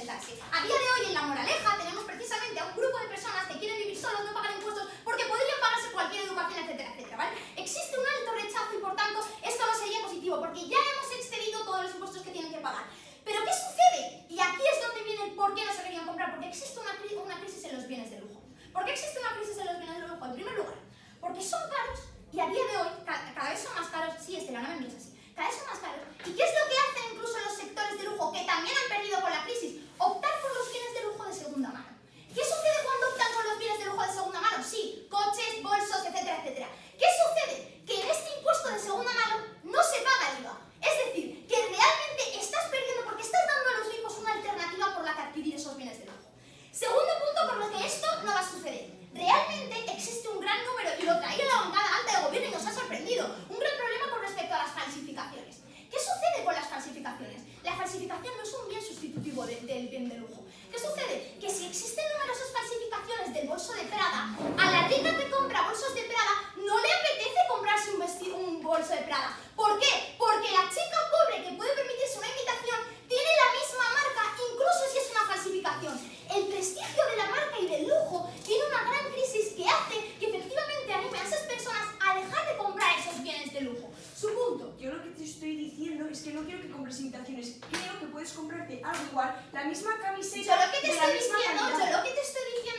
complementarse. A día de hoy, en La Moraleja, tenemos precisamente a un grupo de personas que quieren vivir solos, no pagar impuestos, porque podrían pagarse cualquier educación, etcétera, etcétera, ¿vale? Existe un alto rechazo y, por tanto, esto no sería positivo, porque ya hemos excedido todos los impuestos que tienen que pagar. ¿Pero qué sucede? Y aquí es donde viene el por qué no se querían comprar, porque existe una crisis en los bienes de lujo. ¿Por qué existe una crisis en los bienes de lujo? En primer lugar, porque son caros y a día de hoy cada vez son más caros. Sí, Estela, no me mires así. Cada vez son más caros. ¿Y qué es lo que hacen incluso los sectores de lujo, que también han perdido con la crisis? Optar por los bienes de lujo de segunda mano. ¿Qué sucede cuando optan por los bienes de lujo de segunda mano? Sí, coches, bolsos, etcétera, etcétera. ¿Qué sucede? Que en este impuesto de segunda mano no se paga el IVA. Es decir, que realmente estás perdiendo porque estás dando a los ricos una alternativa por la que adquirir esos bienes de lujo. Segundo punto por lo que esto no va a suceder. Realmente existe un gran número, y lo traía la bancada alta de gobierno y nos ha sorprendido, un gran problema con respecto a las falsificaciones. ¿Qué sucede con las falsificaciones? La falsificación no es un bien sustitutivo del bien de lujo. ¿Qué sucede? Que si existen numerosas falsificaciones del bolso de Prada, a la rica que compra bolsos de Prada no le apetece comprarse un bolso de Prada. ¿Por qué? Porque la chica pobre que puede permitirse una imitación tiene la misma marca, incluso si es una falsificación. El prestigio de la marca y del lujo tiene una gran crisis que hace que efectivamente anime a esas personas a dejar de comprar esos bienes de lujo. Su punto. Yo lo que te estoy diciendo es que no quiero que compres imitaciones. Creo que puedes comprarte algo igual, la misma camiseta. Yo lo que te de la estoy misma diciendo, calidad.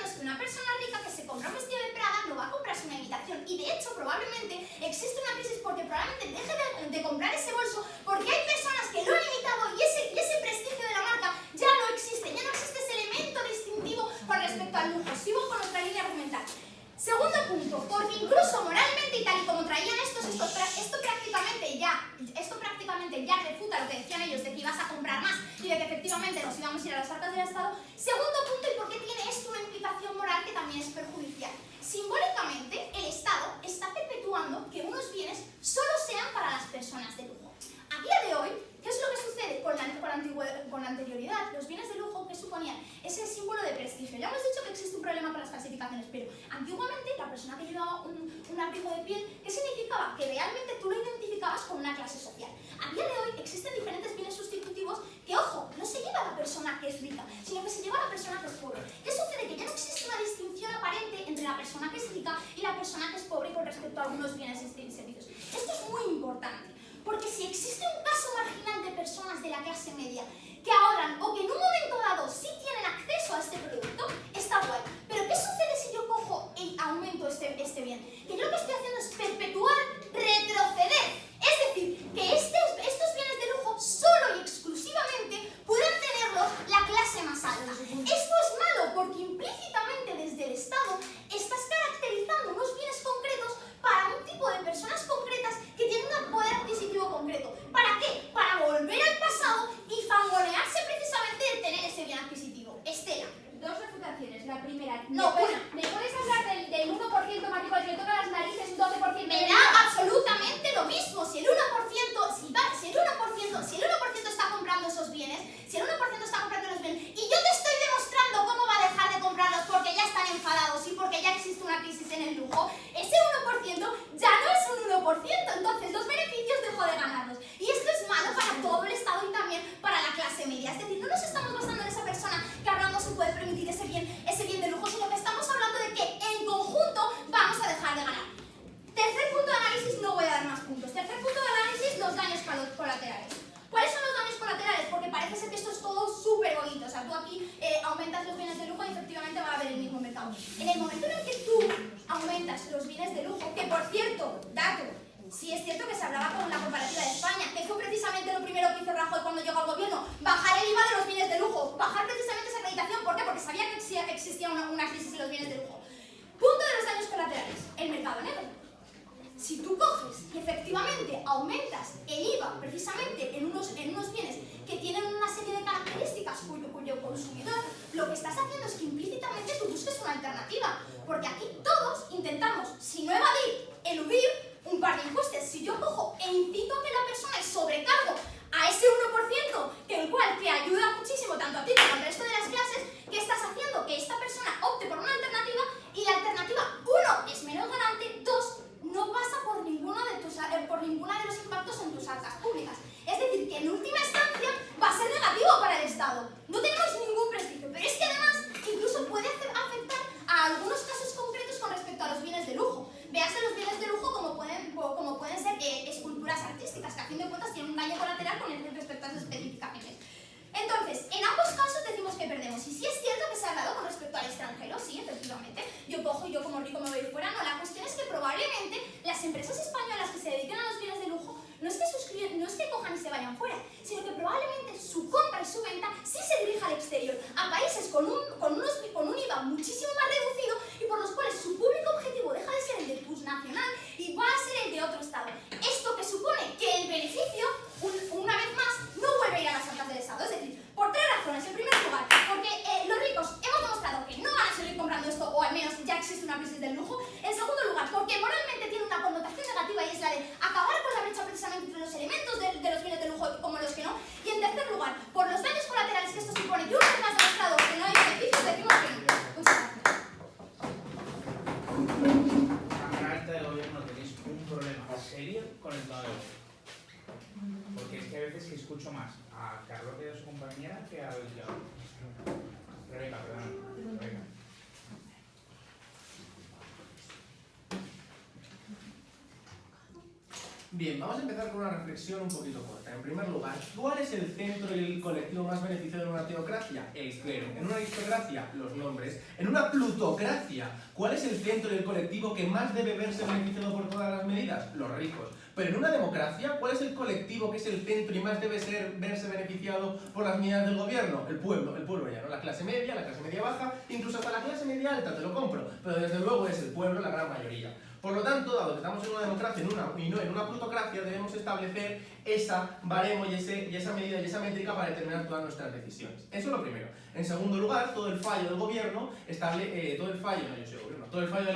es que una persona rica que se compra un vestido de Prada no va a comprarse una imitación. Y de hecho, probablemente existe una crisis porque probablemente deje de comprar ese bolso porque hay personas que lo han imitado y ese prestigio de la marca ya no existe. Ya no existe ese elemento distintivo con respecto al lujo. Sigo con nuestra línea argumental. Segundo punto, porque incluso moralmente y tal y como traían esto prácticamente ya refuta lo que decían ellos de que ibas a comprar más y de que efectivamente nos íbamos a ir a las arcas del Estado. Segundo punto, y porque tiene esto una implicación moral que también es perjudicial. Simbólicamente, el Estado está perpetuando que unos bienes solo sean para las personas de lujo. A día de hoy, ¿qué es lo que sucede con la anterioridad? Los bienes de lujo que suponían ese símbolo de prestigio. Ya hemos dicho que existe un problema con las falsificaciones, pero antiguamente la persona que llevaba un abrigo de piel, ¿qué significaba? Que realmente tú lo identificabas con una clase social. A día de hoy existen diferentes bienes sustitutivos que, ojo, no se lleva a la persona que es rica, sino que se lleva a la persona que es pobre. ¿Qué sucede? Que ya no existe una distinción aparente entre la persona que es rica y la persona que es pobre con respecto a algunos bienes y servicios. Esto es muy importante. Porque si existe un caso marginal de personas de la clase media que ahorran o que en un momento dado sí tienen acceso a este producto, está guay. Pero ¿qué sucede si yo cojo y aumento este bien? Que yo lo que estoy haciendo es perpetuar, retroceder. Es decir, que estos bienes de lujo solo y exclusivamente puedan tenerlos la clase más alta. Esto es malo porque implícitamente desde el Estado estás caracterizando unos bienes concretos para un tipo de personas concretas que tienen un poder adquisitivo concreto. ¿Para qué? Para volver al pasado y fangonearse precisamente de tener ese bien adquisitivo. Estela. Dos refutaciones. La primera, No, una. ¿me puedes hablar del 1% mágico al que le toca las narices, un 12%? Me da absolutamente lo mismo. Si el 1% está comprando esos bienes, si el 1% está comprando los bienes, y yo te estoy demostrando cómo va a dejar de comprarlos porque ya están enfadados y porque ya existe una crisis en el lujo, ese 1% ya no es un 1%, entonces los beneficios dejó de ganarlos. Y esto es malo para todo el Estado y también para la clase media. Es decir, no nos estamos basando en esa persona que ahora no se puede permitir ese bien de lujo, sino que estamos hablando de que en conjunto vamos a dejar de ganar. Tercer punto de análisis, no voy a dar más puntos. Tercer punto de análisis, los daños colaterales. ¿Cuáles son los daños colaterales? Porque parece ser que esto es todo súper bonito. O sea, tú aquí aumentas los bienes de lujo y efectivamente va a haber el mismo mercado. En el momento en el que tú aumentas los bienes de lujo, que por cierto, dato, sí es cierto que se hablaba con la comparativa de España, que fue precisamente lo primero que hizo Rajoy cuando llegó al gobierno, bajar el IVA de los bienes de lujo, bajar precisamente esa acreditación. ¿Por qué? Porque sabía que existía una crisis en los bienes de lujo. Punto de los daños colaterales, el mercado negro. Si tú coges y efectivamente aumentas el IVA precisamente en unos bienes que tienen una serie de características cuyo consumidor, lo que estás haciendo es que implícitamente tú busques una alternativa. Porque aquí todos intentamos, si no evadir, eludir un par de impuestos. Si yo cojo e incito a que la persona sobrecargo a ese 1%, que el cual te ayuda muchísimo tanto a ti como al resto de las clases, ¿qué estás haciendo? Que esta persona opte por una alternativa y la alternativa, 1, es menos garante, 2, no pasa por ninguna de los impactos en tus arcas públicas. Es decir, que en última instancia va a ser negativo para el Estado. No tenemos ningún exclusivamente. Yo cojo y yo como rico me voy fuera. No, la cuestión es que probablemente las empresas españolas que se dediquen a los bienes de lujo no es que cojan y se vayan fuera, sino que probablemente su compra y su venta sí se dirija al exterior, a países con un IVA muchísimo más reducido y por los cuales su público objetivo deja de ser el de tu nacional y va a ser el de otro estado. Esto que supone que el beneficio, una vez más, no vuelve a ir a las arcas del Estado. Es decir, por tres razones. En primer lugar, porque los ricos hemos demostrado que no van a seguir comprando esto, o al menos ya existe una crisis del lujo. En segundo lugar, porque moralmente tiene una connotación negativa y es la de acabar con la brecha precisamente entre los elementos de los bienes de lujo como los que no. Y en tercer lugar, por los daños colaterales que esto supone, que una vez más demostrado que no hay beneficios, decimos que no. Muchas gracias. Cámara Alta de Gobierno, tenéis un problema serio con el tono de voz. Porque es que a veces que escucho más a Carlota y a su compañera que a Rebeca, perdón. Rebeca. Bien, vamos a empezar con una reflexión un poquito corta. En primer lugar, ¿cuál es el centro y el colectivo más beneficiado en una teocracia? El clero. En una aristocracia, los nombres. En una plutocracia, ¿cuál es el centro y el colectivo que más debe verse beneficiado por todas las medidas? Los ricos. Pero en una democracia, ¿cuál es el colectivo que es el centro y más debe verse beneficiado por las medidas del gobierno? El pueblo ya, ¿no? La clase media baja, incluso hasta la clase media alta, te lo compro. Pero desde luego es el pueblo la gran mayoría. Por lo tanto, dado que estamos en una democracia y no en una plutocracia, debemos establecer esa baremo y esa medida y esa métrica para determinar todas nuestras decisiones. Eso es lo primero. En segundo lugar, todo el fallo del gobierno, todo el fallo de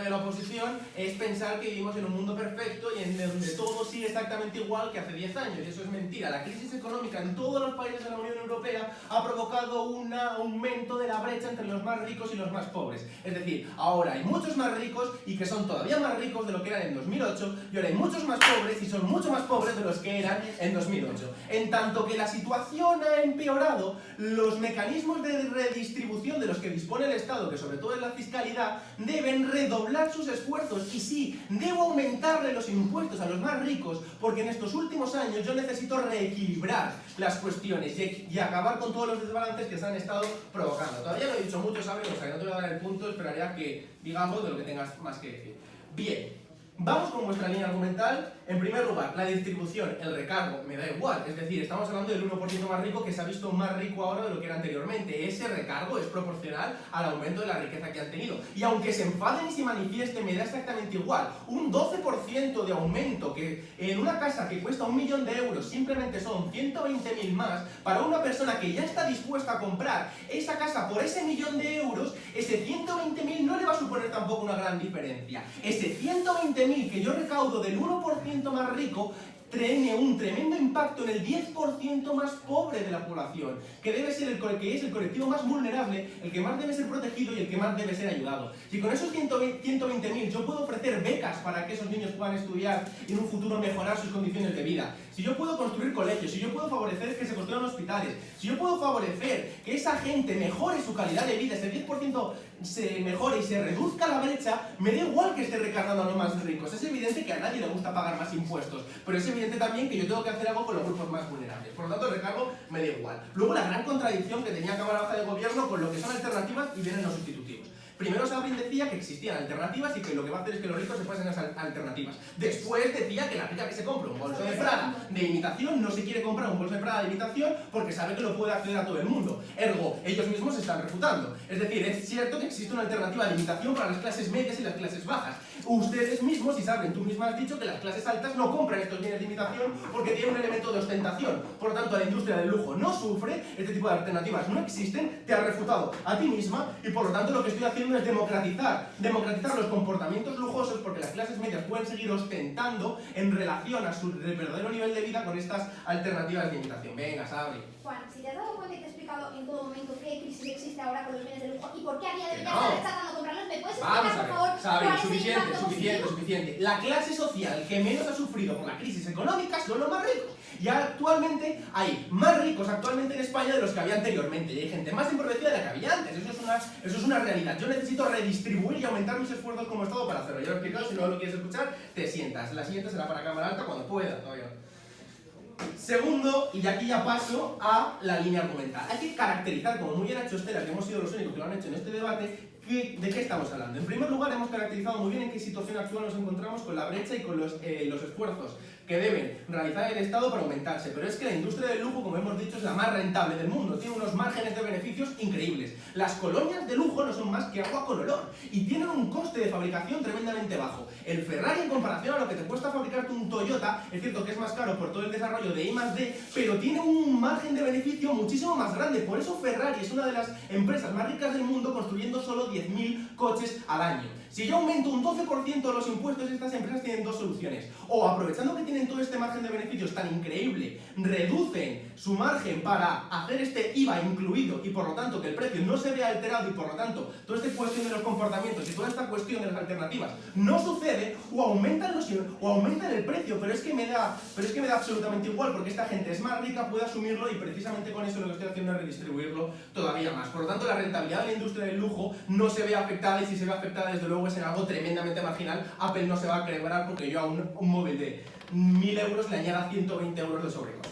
la oposición es pensar que vivimos en un mundo perfecto y en donde todo sigue exactamente igual que hace 10 años. Y eso es mentira. La crisis económica en todos los países de la Unión Europea ha provocado un aumento de la brecha entre los más ricos y los más pobres. Es decir, ahora hay muchos más ricos y que son todavía más ricos de lo que eran en 2008, y ahora hay muchos más pobres y son mucho más pobres de los que eran en 2008. En tanto que la situación ha empeorado, los mecanismos de redistribución de los que dispone el Estado, que sobre todo es la fiscalidad, deben redoblar sus esfuerzos. Y sí, debo aumentarle los impuestos a los más ricos, porque en estos últimos años yo necesito reequilibrar las cuestiones y acabar con todos los desbalances que se han estado provocando. Todavía no he dicho mucho, ¿sabes? O sea, que no te voy a dar el punto, esperaría que digamos de lo que tengas más que decir. Bien, vamos con vuestra línea argumental. En primer lugar, la distribución, el recargo, me da igual. Es decir, estamos hablando del 1% más rico que se ha visto más rico ahora de lo que era anteriormente. Ese recargo es proporcional al aumento de la riqueza que han tenido. Y aunque se enfaden y se manifiesten, me da exactamente igual. Un 12% de aumento que en una casa que cuesta 1 millón de euros simplemente son 120.000 más, para una persona que ya está dispuesta a comprar esa casa por ese 1 millón de euros, ese 120.000 no le va a suponer tampoco una gran diferencia. Ese 120.000 que yo recaudo del 1% más rico tiene un tremendo impacto en el 10% más pobre de la población, que debe ser que es el colectivo más vulnerable, el que más debe ser protegido y el que más debe ser ayudado. Si con esos 120.000 yo puedo ofrecer becas para que esos niños puedan estudiar y en un futuro mejorar sus condiciones de vida, si yo puedo construir colegios, si yo puedo favorecer que se construyan hospitales, si yo puedo favorecer que esa gente mejore su calidad de vida, ese 10% se mejore y se reduzca la brecha, me da igual que esté recargando a los más ricos. Es evidente que a nadie le gusta pagar más impuestos, pero es evidente también que yo tengo que hacer algo con los grupos más vulnerables. Por lo tanto, el recargo me da igual. Luego, la gran contradicción que tenía Cámara Baja de Gobierno con lo que son alternativas y vienen los sustitutivos. Primero Sabrin decía que existían alternativas y que lo que va a hacer es que los ricos se pasen a esas alternativas. Después decía que la rica que se compra un bolso de Prada de imitación no se quiere comprar un bolso de Prada de imitación porque sabe que lo puede acceder a todo el mundo. Ergo, ellos mismos se están refutando. Es decir, es cierto que existe una alternativa de imitación para las clases medias y las clases bajas. Ustedes mismos, y saben, tú misma has dicho que las clases altas no compran estos bienes de imitación porque tienen un elemento de ostentación. Por lo tanto, la industria del lujo no sufre, este tipo de alternativas no existen, te has refutado a ti misma y por lo tanto lo que estoy haciendo es democratizar los comportamientos lujosos porque las clases medias pueden seguir ostentando en relación a su verdadero nivel de vida con estas alternativas de imitación. Venga, Sabri. Juan, si te has dado cuenta y te he explicado en todo momento qué crisis existe ahora con los bienes de lujo y por qué a día de hoy ya está rechazando comprarlos, ¿me puedes explicar, por favor, Sabri, cuál es el impacto positivo? suficiente. La clase social que menos ha sufrido por la crisis económica son los más ricos. Y actualmente hay más ricos actualmente en España de los que había anteriormente. Y hay gente más empobrecida de la que había antes. Eso es una realidad. Yo necesito redistribuir y aumentar mis esfuerzos como Estado para hacerlo. Ya lo he explicado, si no lo quieres escuchar, te sientas. La siguiente será para Cámara Alta cuando pueda, todavía no. Segundo, y de aquí ya paso a la línea argumental. Hay que caracterizar, como muy bien ha hecho Estela, que hemos sido los únicos que lo han hecho en este debate, ¿de qué estamos hablando? En primer lugar, hemos caracterizado muy bien en qué situación actual nos encontramos con la brecha y con los esfuerzos que deben realizar el Estado para aumentarse. Pero es que la industria del lujo, como hemos dicho, es la más rentable del mundo. Tiene unos márgenes de beneficios increíbles. Las colonias de lujo no son más que agua con olor y tienen un coste de fabricación tremendamente bajo. El Ferrari, en comparación a lo que te cuesta fabricarte un Toyota, es cierto que es más caro por todo el desarrollo de I+D, pero tiene un margen de beneficio muchísimo más grande. Por eso Ferrari es una de las empresas más ricas del mundo, construyendo solo 10.000 coches al año. Si yo aumento un 12% de los impuestos, estas empresas tienen dos soluciones. O aprovechando que tienen todo este margen de beneficios tan increíble, reducen su margen para hacer este IVA incluido y por lo tanto que el precio no se vea alterado y por lo tanto toda esta cuestión de los comportamientos y toda esta cuestión de las alternativas no sucede, o aumentan el precio, pero es que me da absolutamente igual, porque esta gente es más rica, puede asumirlo y precisamente con eso lo que estoy haciendo es redistribuirlo todavía más. Por lo tanto, la rentabilidad de la industria del lujo no se ve afectada, y si se ve afectada, desde luego es en algo tremendamente marginal. Apple no se va a quebrar porque yo a un móvil de 1.000 euros le añada 120 euros de sobrecoste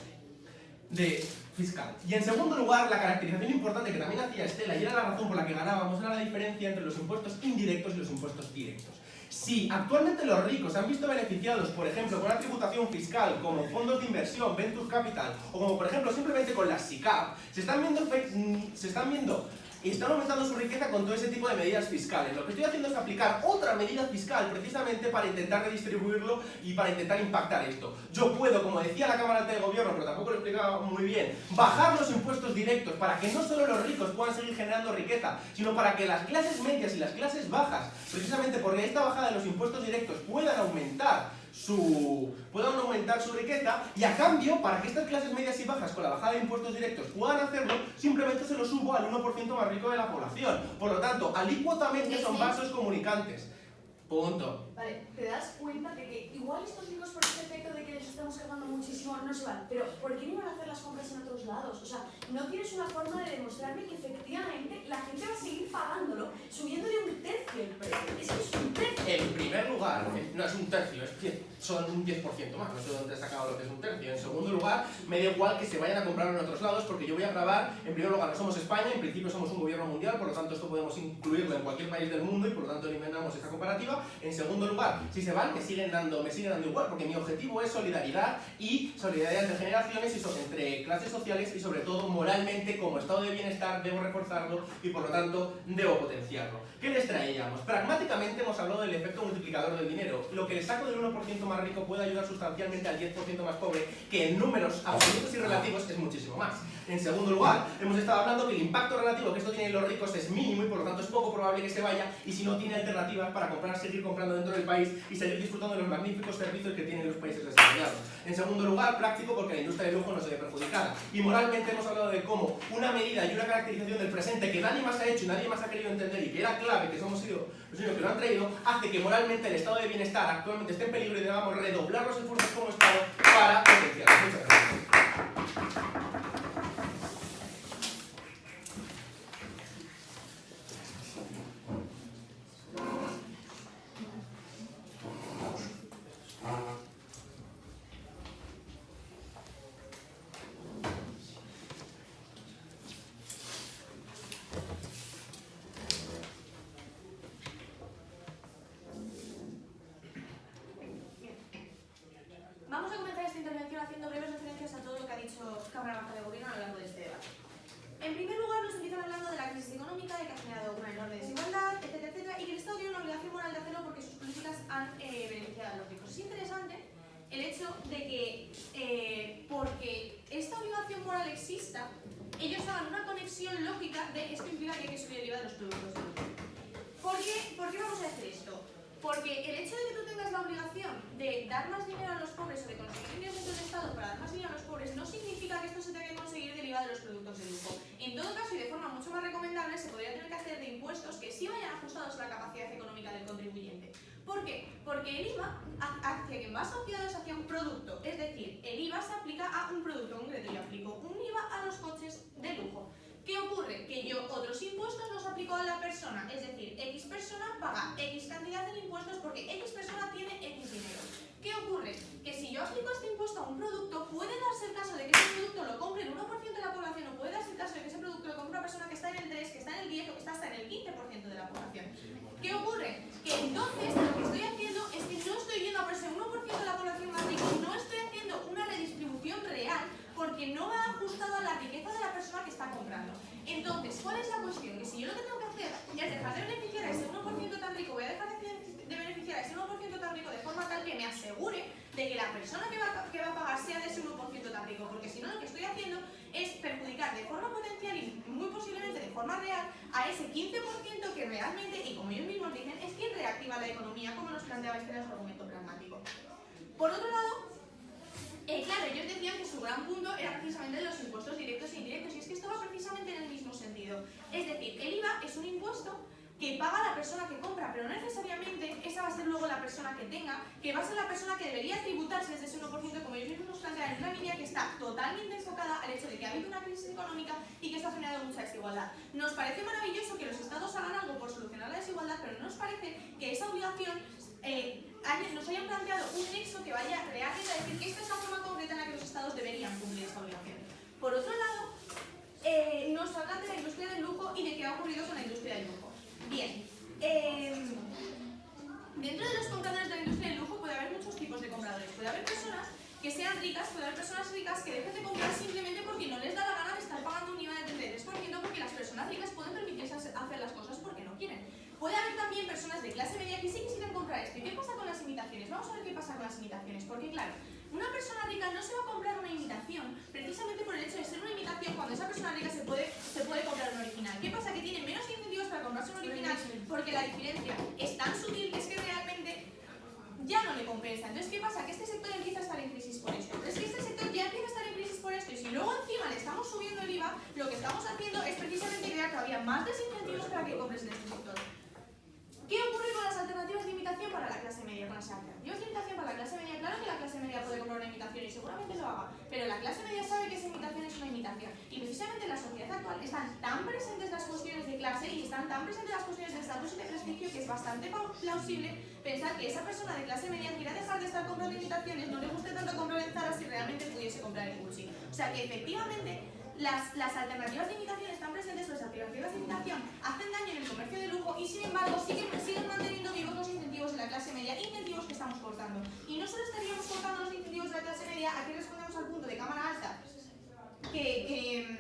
fiscal. Y en segundo lugar, la caracterización importante que también hacía Estela, y era la razón por la que ganábamos, era la diferencia entre los impuestos indirectos y los impuestos directos. Si actualmente los ricos se han visto beneficiados, por ejemplo, con una tributación fiscal como fondos de inversión, Venture Capital, o como por ejemplo simplemente con las SICAV, se están viendo y están aumentando su riqueza con todo ese tipo de medidas fiscales. Lo que estoy haciendo es aplicar otra medida fiscal precisamente para intentar redistribuirlo y para intentar impactar esto. Yo puedo, como decía la Cámara Alta de Gobierno, pero tampoco lo explicaba muy bien, bajar los impuestos directos para que no solo los ricos puedan seguir generando riqueza, sino para que las clases medias y las clases bajas, precisamente porque esta bajada de los impuestos directos puedan aumentar su riqueza, y a cambio, para que estas clases medias y bajas con la bajada de impuestos directos puedan hacerlo, simplemente se lo subo al 1% más rico de la población. Por lo tanto, alícuotamente son vasos comunicantes. Punto. Vale, te das cuenta de que igual estos libros, por este efecto de que les estamos cargando muchísimo, no se van. Pero ¿por qué no van a hacer las compras en otros lados? O sea, no tienes una forma de demostrarme que efectivamente la gente va a seguir pagándolo, subiéndole un tercio el precio. Es que es un tercio. En primer lugar, no es un tercio, son un 10% más. No sé dónde he sacado lo que es un tercio. En segundo lugar, me da igual que se vayan a comprar en otros lados, porque yo voy a grabar. En primer lugar, no somos España, en principio somos un gobierno mundial, por lo tanto esto podemos incluirlo en cualquier país del mundo y por lo tanto eliminamos esta comparativa. En segundo lugar, si se van, me siguen dando igual, porque mi objetivo es solidaridad entre generaciones y entre clases sociales, y sobre todo moralmente, como estado de bienestar debo reforzarlo y por lo tanto debo potenciarlo. ¿Qué les traíamos? Pragmáticamente hemos hablado del efecto multiplicador del dinero. Lo que le saco del 1% más rico puede ayudar sustancialmente al 10% más pobre, que en números absolutos y relativos es muchísimo más. En segundo lugar, hemos estado hablando que el impacto relativo que esto tiene en los ricos es mínimo y por lo tanto es poco probable que se vaya, y si no tiene alternativas para seguir comprando dentro del país y seguir disfrutando de los magníficos servicios que tienen los países desarrollados. En segundo lugar, práctico, porque la industria del lujo no se ve perjudicada. Y moralmente hemos hablado de cómo una medida y una caracterización del presente que nadie más ha hecho y nadie más ha querido entender y que era clave, que hemos sido los únicos que lo han traído, hace que moralmente el estado de bienestar actualmente esté en peligro y debamos redoblar los esfuerzos como Estado para potenciarlo. Muchas gracias. Vamos a comenzar esta intervención haciendo breves referencias a todo lo que ha dicho Cámara Baja de Gobierno a lo largo de este debate. En primer lugar, nos empiezan hablando de la crisis económica, de que ha generado una enorme desigualdad, etcétera, etcétera, y que el Estado tiene una obligación moral de hacerlo porque sus políticas han beneficiado a los ricos. Es interesante el hecho de que, porque esta obligación moral exista, ellos hagan una conexión lógica de esto implica que hay que subir el IVA de los productos de lujo. ¿Por qué vamos a hacer esto? Porque el hecho de que tú tengas la obligación de dar más dinero a los pobres o de conseguir dinero dentro del Estado para dar más dinero a los pobres no significa que esto se tenga que conseguir del IVA de los productos de lujo. En todo caso, y de forma mucho más recomendable, se podría tener que hacer de impuestos que sí vayan ajustados a la capacidad económica del contribuyente. ¿Por qué? Porque el IVA hacia quien va asociado es hacia un producto, es decir, el IVA se aplica a un producto concreto. Yo aplico un IVA a los coches de lujo. ¿Qué ocurre? Que yo otros impuestos los aplico a la persona, es decir, X persona paga X cantidad en impuestos porque X persona tiene X dinero. ¿Qué ocurre? Que si yo aplico este impuesto a un producto, puede darse el caso de que ese producto lo compre el 1% de la población, o puede darse el caso de que ese producto lo compre una persona que está en el 3, que está en el 10 o que está hasta en el 15% de la población. ¿Qué ocurre? Que entonces lo que estoy haciendo es que no estoy yendo a por ese 1% de la población más rica, no estoy haciendo una redistribución real porque no va ajustado a la riqueza de la persona que está comprando. Entonces, ¿cuál es la cuestión? Que si yo lo que tengo que hacer es dejar de beneficiar a ese 1% tan rico, voy a dejar de beneficiar a ese 1% tan rico de forma tal que me asegure de que la persona que va a pagar sea de ese 1% tan rico, porque si no lo que estoy haciendo es perjudicar de forma potencial y muy posiblemente de forma real a ese 15% que realmente, y como ellos mismos dicen, es quien reactiva la economía, como nos planteaba este en su argumento pragmático. Por otro lado, claro, ellos decían que su gran punto era precisamente los impuestos directos e indirectos, y es que esto va precisamente en el mismo sentido. Es decir, el IVA es un impuesto que paga la persona que compra, pero no necesariamente esa va a ser luego la persona que tenga, que va a ser la persona que debería tributarse desde ese 1%, como ellos mismos nos plantean, en una línea que está totalmente enfocada al hecho de que ha habido una crisis económica y que esto ha generado mucha desigualdad. Nos parece maravilloso que los estados hagan algo por solucionar la desigualdad, pero no nos parece que esa obligación nos hayan planteado un nexo que vaya realmente a decir que esta es la forma concreta en la que los estados deberían cumplir esta obligación. Por otro lado, nos hablan de la industria del lujo y de qué ha ocurrido con la industria del lujo. Bien, dentro de los compradores de la industria del lujo puede haber muchos tipos de compradores. Puede haber personas que sean ricas, puede haber personas ricas que dejen de comprar simplemente porque no les da la gana de estar pagando un IVA del 33%, porque las personas ricas pueden permitirse hacer las cosas porque no quieren. Puede haber también personas de clase media que sí quisieran comprar esto. ¿Y qué pasa con las imitaciones? Vamos a ver qué pasa con las imitaciones, porque claro, una persona rica no se va a comprar una imitación precisamente por el hecho de ser una imitación cuando esa persona rica se puede comprar un original. ¿Qué pasa? Que tiene menos incentivos para comprarse un original porque la diferencia es tan sutil que es que realmente ya no le compensa. Entonces, ¿qué pasa? Que este sector empieza a estar en crisis por esto. Entonces, si este sector ya empieza a estar en crisis por esto y si luego encima le estamos subiendo el IVA, lo que estamos haciendo es precisamente crear todavía más desincentivos para que compres en este sector. ¿Qué ocurre con las alternativas de imitación para la clase media? Con las alternativas de imitación para la clase media, claro que la clase media puede comprar una imitación y seguramente lo haga, pero la clase media sabe que esa imitación es una imitación. Y precisamente en la sociedad actual están tan presentes las cuestiones de clase y están tan presentes las cuestiones de estatus y de prestigio que es bastante plausible pensar que esa persona de clase media quiera dejar de estar comprando imitaciones, no le guste tanto comprar en Zara si realmente pudiese comprar en Gucci. O sea que efectivamente las alternativas de imitación están presentes, las alternativas de imitación hacen daño en el comercio de lujo y sin embargo siguen manteniendo vivos los incentivos de la clase media, incentivos que estamos cortando. Y no solo estaríamos cortando los incentivos de la clase media, aquí respondemos al punto de cámara alta que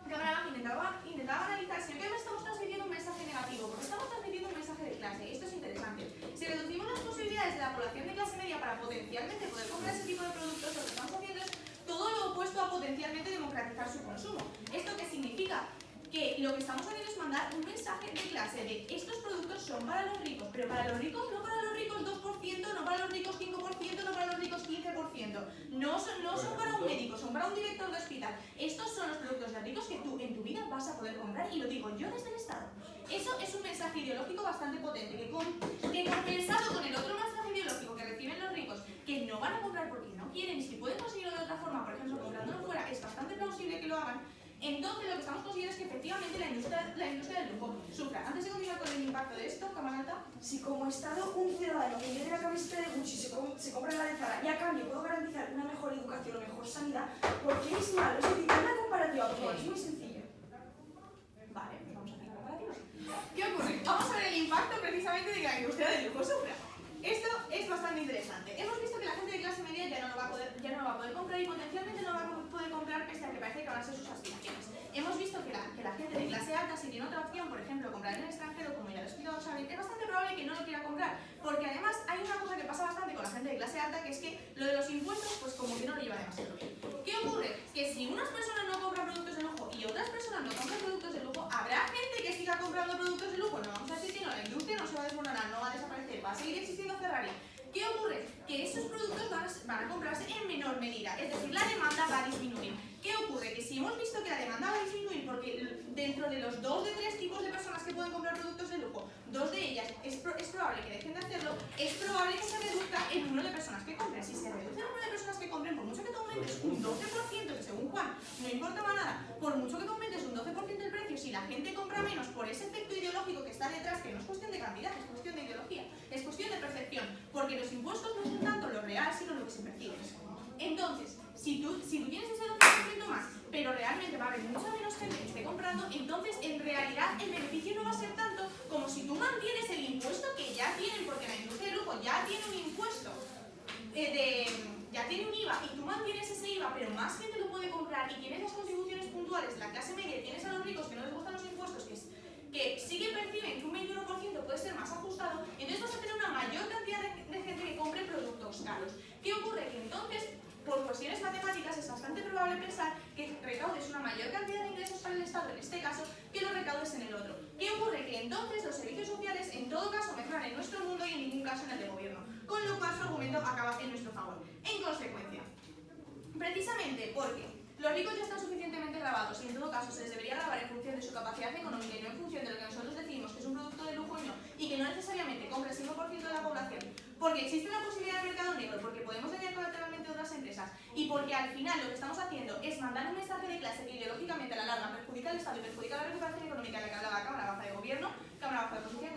Cámara Baja intentaba analizar si hoy estamos transmitiendo un mensaje negativo, porque estamos transmitiendo un mensaje de clase, y esto es interesante. Si reducimos las posibilidades de la población de clase media para potencialmente poder comprar ese tipo de productos, lo que estamos haciendo es todo lo opuesto a potencialmente democratizar su consumo. ¿Esto qué significa? Que lo que estamos haciendo es mandar un mensaje de clase de estos productos son para los ricos, pero para los ricos no para los ricos 2%, no para los ricos 5%, no para los ricos 15%. No son para un médico, son para un director de hospital. Estos son los productos de ricos que tú en tu vida vas a poder comprar y lo digo yo desde el Estado. Eso es un mensaje ideológico bastante potente que compensado con el otro mensaje ideológico que reciben los ricos que no van a comprar porque no quieren y si pueden conseguirlo de otra forma, por ejemplo comprándolo fuera, es bastante plausible que lo hagan. Entonces lo que estamos consiguiendo es que efectivamente la industria del lujo sufra. Antes de continuar con el impacto de esto, cámara alta. Si como Estado un ciudadano que viene de la camiseta de Gucci se compra la de Zara y a cambio puedo garantizar una mejor educación o mejor sanidad, ¿por qué es malo? Es decir, una comparativa, porque es muy sencillo. Vale, pues vamos a hacer la comparativa. ¿Qué ocurre? Vamos a ver el impacto precisamente de que la industria del lujo sufra. Esto es bastante interesante. Hemos visto que la gente de clase media ya no lo va a poder comprar y potencialmente no va a poder comprar pese a que parece que van a ser sus aspiraciones. Hemos visto que la gente de clase alta, si tiene otra opción, por ejemplo, comprar en el extranjero, como ya lo he explicado Xavi, es bastante probable que no lo quiera comprar, porque además hay una cosa que pasa bastante con la gente de clase alta, que es que lo de los impuestos, pues como que no lo lleva demasiado bien. ¿Qué ocurre? Que si unas personas no compran productos de lujo y otras personas no compran productos de lujo, habrá gente que siga comprando productos de lujo. No vamos a decir que no, la industria no se va a desmoronar, no va a desaparecer, va a seguir existiendo Ferrari. ¿Qué ocurre? Que esos productos van a comprarse en menor medida, es decir, la demanda va a disminuir. ¿Qué ocurre? Que si hemos visto que la demanda va a disminuir porque dentro de los 2 de 3 tipos de personas que pueden comprar productos de lujo, 2 de ellas es probable que dejen de hacerlo, es probable que se reduzca el número de personas que compren. Si se reduce el número de personas que compren, por mucho que todo el mundo aumentas un 12%, que según Juan no importaba nada, por mucho que tú aumentes un 12% el precio, si la gente compra menos por ese efecto ideológico que está detrás, que no es cuestión de cantidad, es cuestión de ideología, es cuestión de percepción, porque los impuestos no son tanto lo real, sino lo que se percibe. Entonces, si tú tienes ese 12% más, pero realmente va a haber mucha menos gente que esté comprando, entonces en realidad el beneficio no va a ser tanto como si tú mantienes el impuesto que ya tienen, porque la industria de lujo ya tiene un impuesto, ya tiene un IVA, y tú mantienes ese IVA, pero más gente lo puede comprar, y tienes las contribuciones puntuales, la clase media, y tienes a los ricos que no les gustan los impuestos, que sí que perciben que un 21% puede ser más ajustado, entonces vas a tener una mayor cantidad de gente que compre productos caros. ¿Qué ocurre? Que entonces, por cuestiones matemáticas, es bastante probable pensar que recaudes una mayor cantidad de ingresos para el Estado, en este caso, que los recaudes en el otro. ¿Qué ocurre? Que entonces los servicios sociales, en todo caso, mejoran en nuestro mundo y en ningún caso en el de gobierno, con lo cual su argumento acaba en nuestro favor. En consecuencia, precisamente porque los ricos ya están suficientemente grabados y en todo caso se les debería grabar en función de su capacidad económica y no en función de lo que nosotros decimos que es un producto de lujo y que no necesariamente compra el 5% de la población, porque existe la posibilidad de mercado negro, porque podemos dañar colateralmente otras empresas y porque al final lo que estamos haciendo es mandar un mensaje de clase que ideológicamente a la larga perjudica al Estado y perjudica la recuperación económica de la que hablaba Cámara Baja de Gobierno, Cámara Baja de Oposición,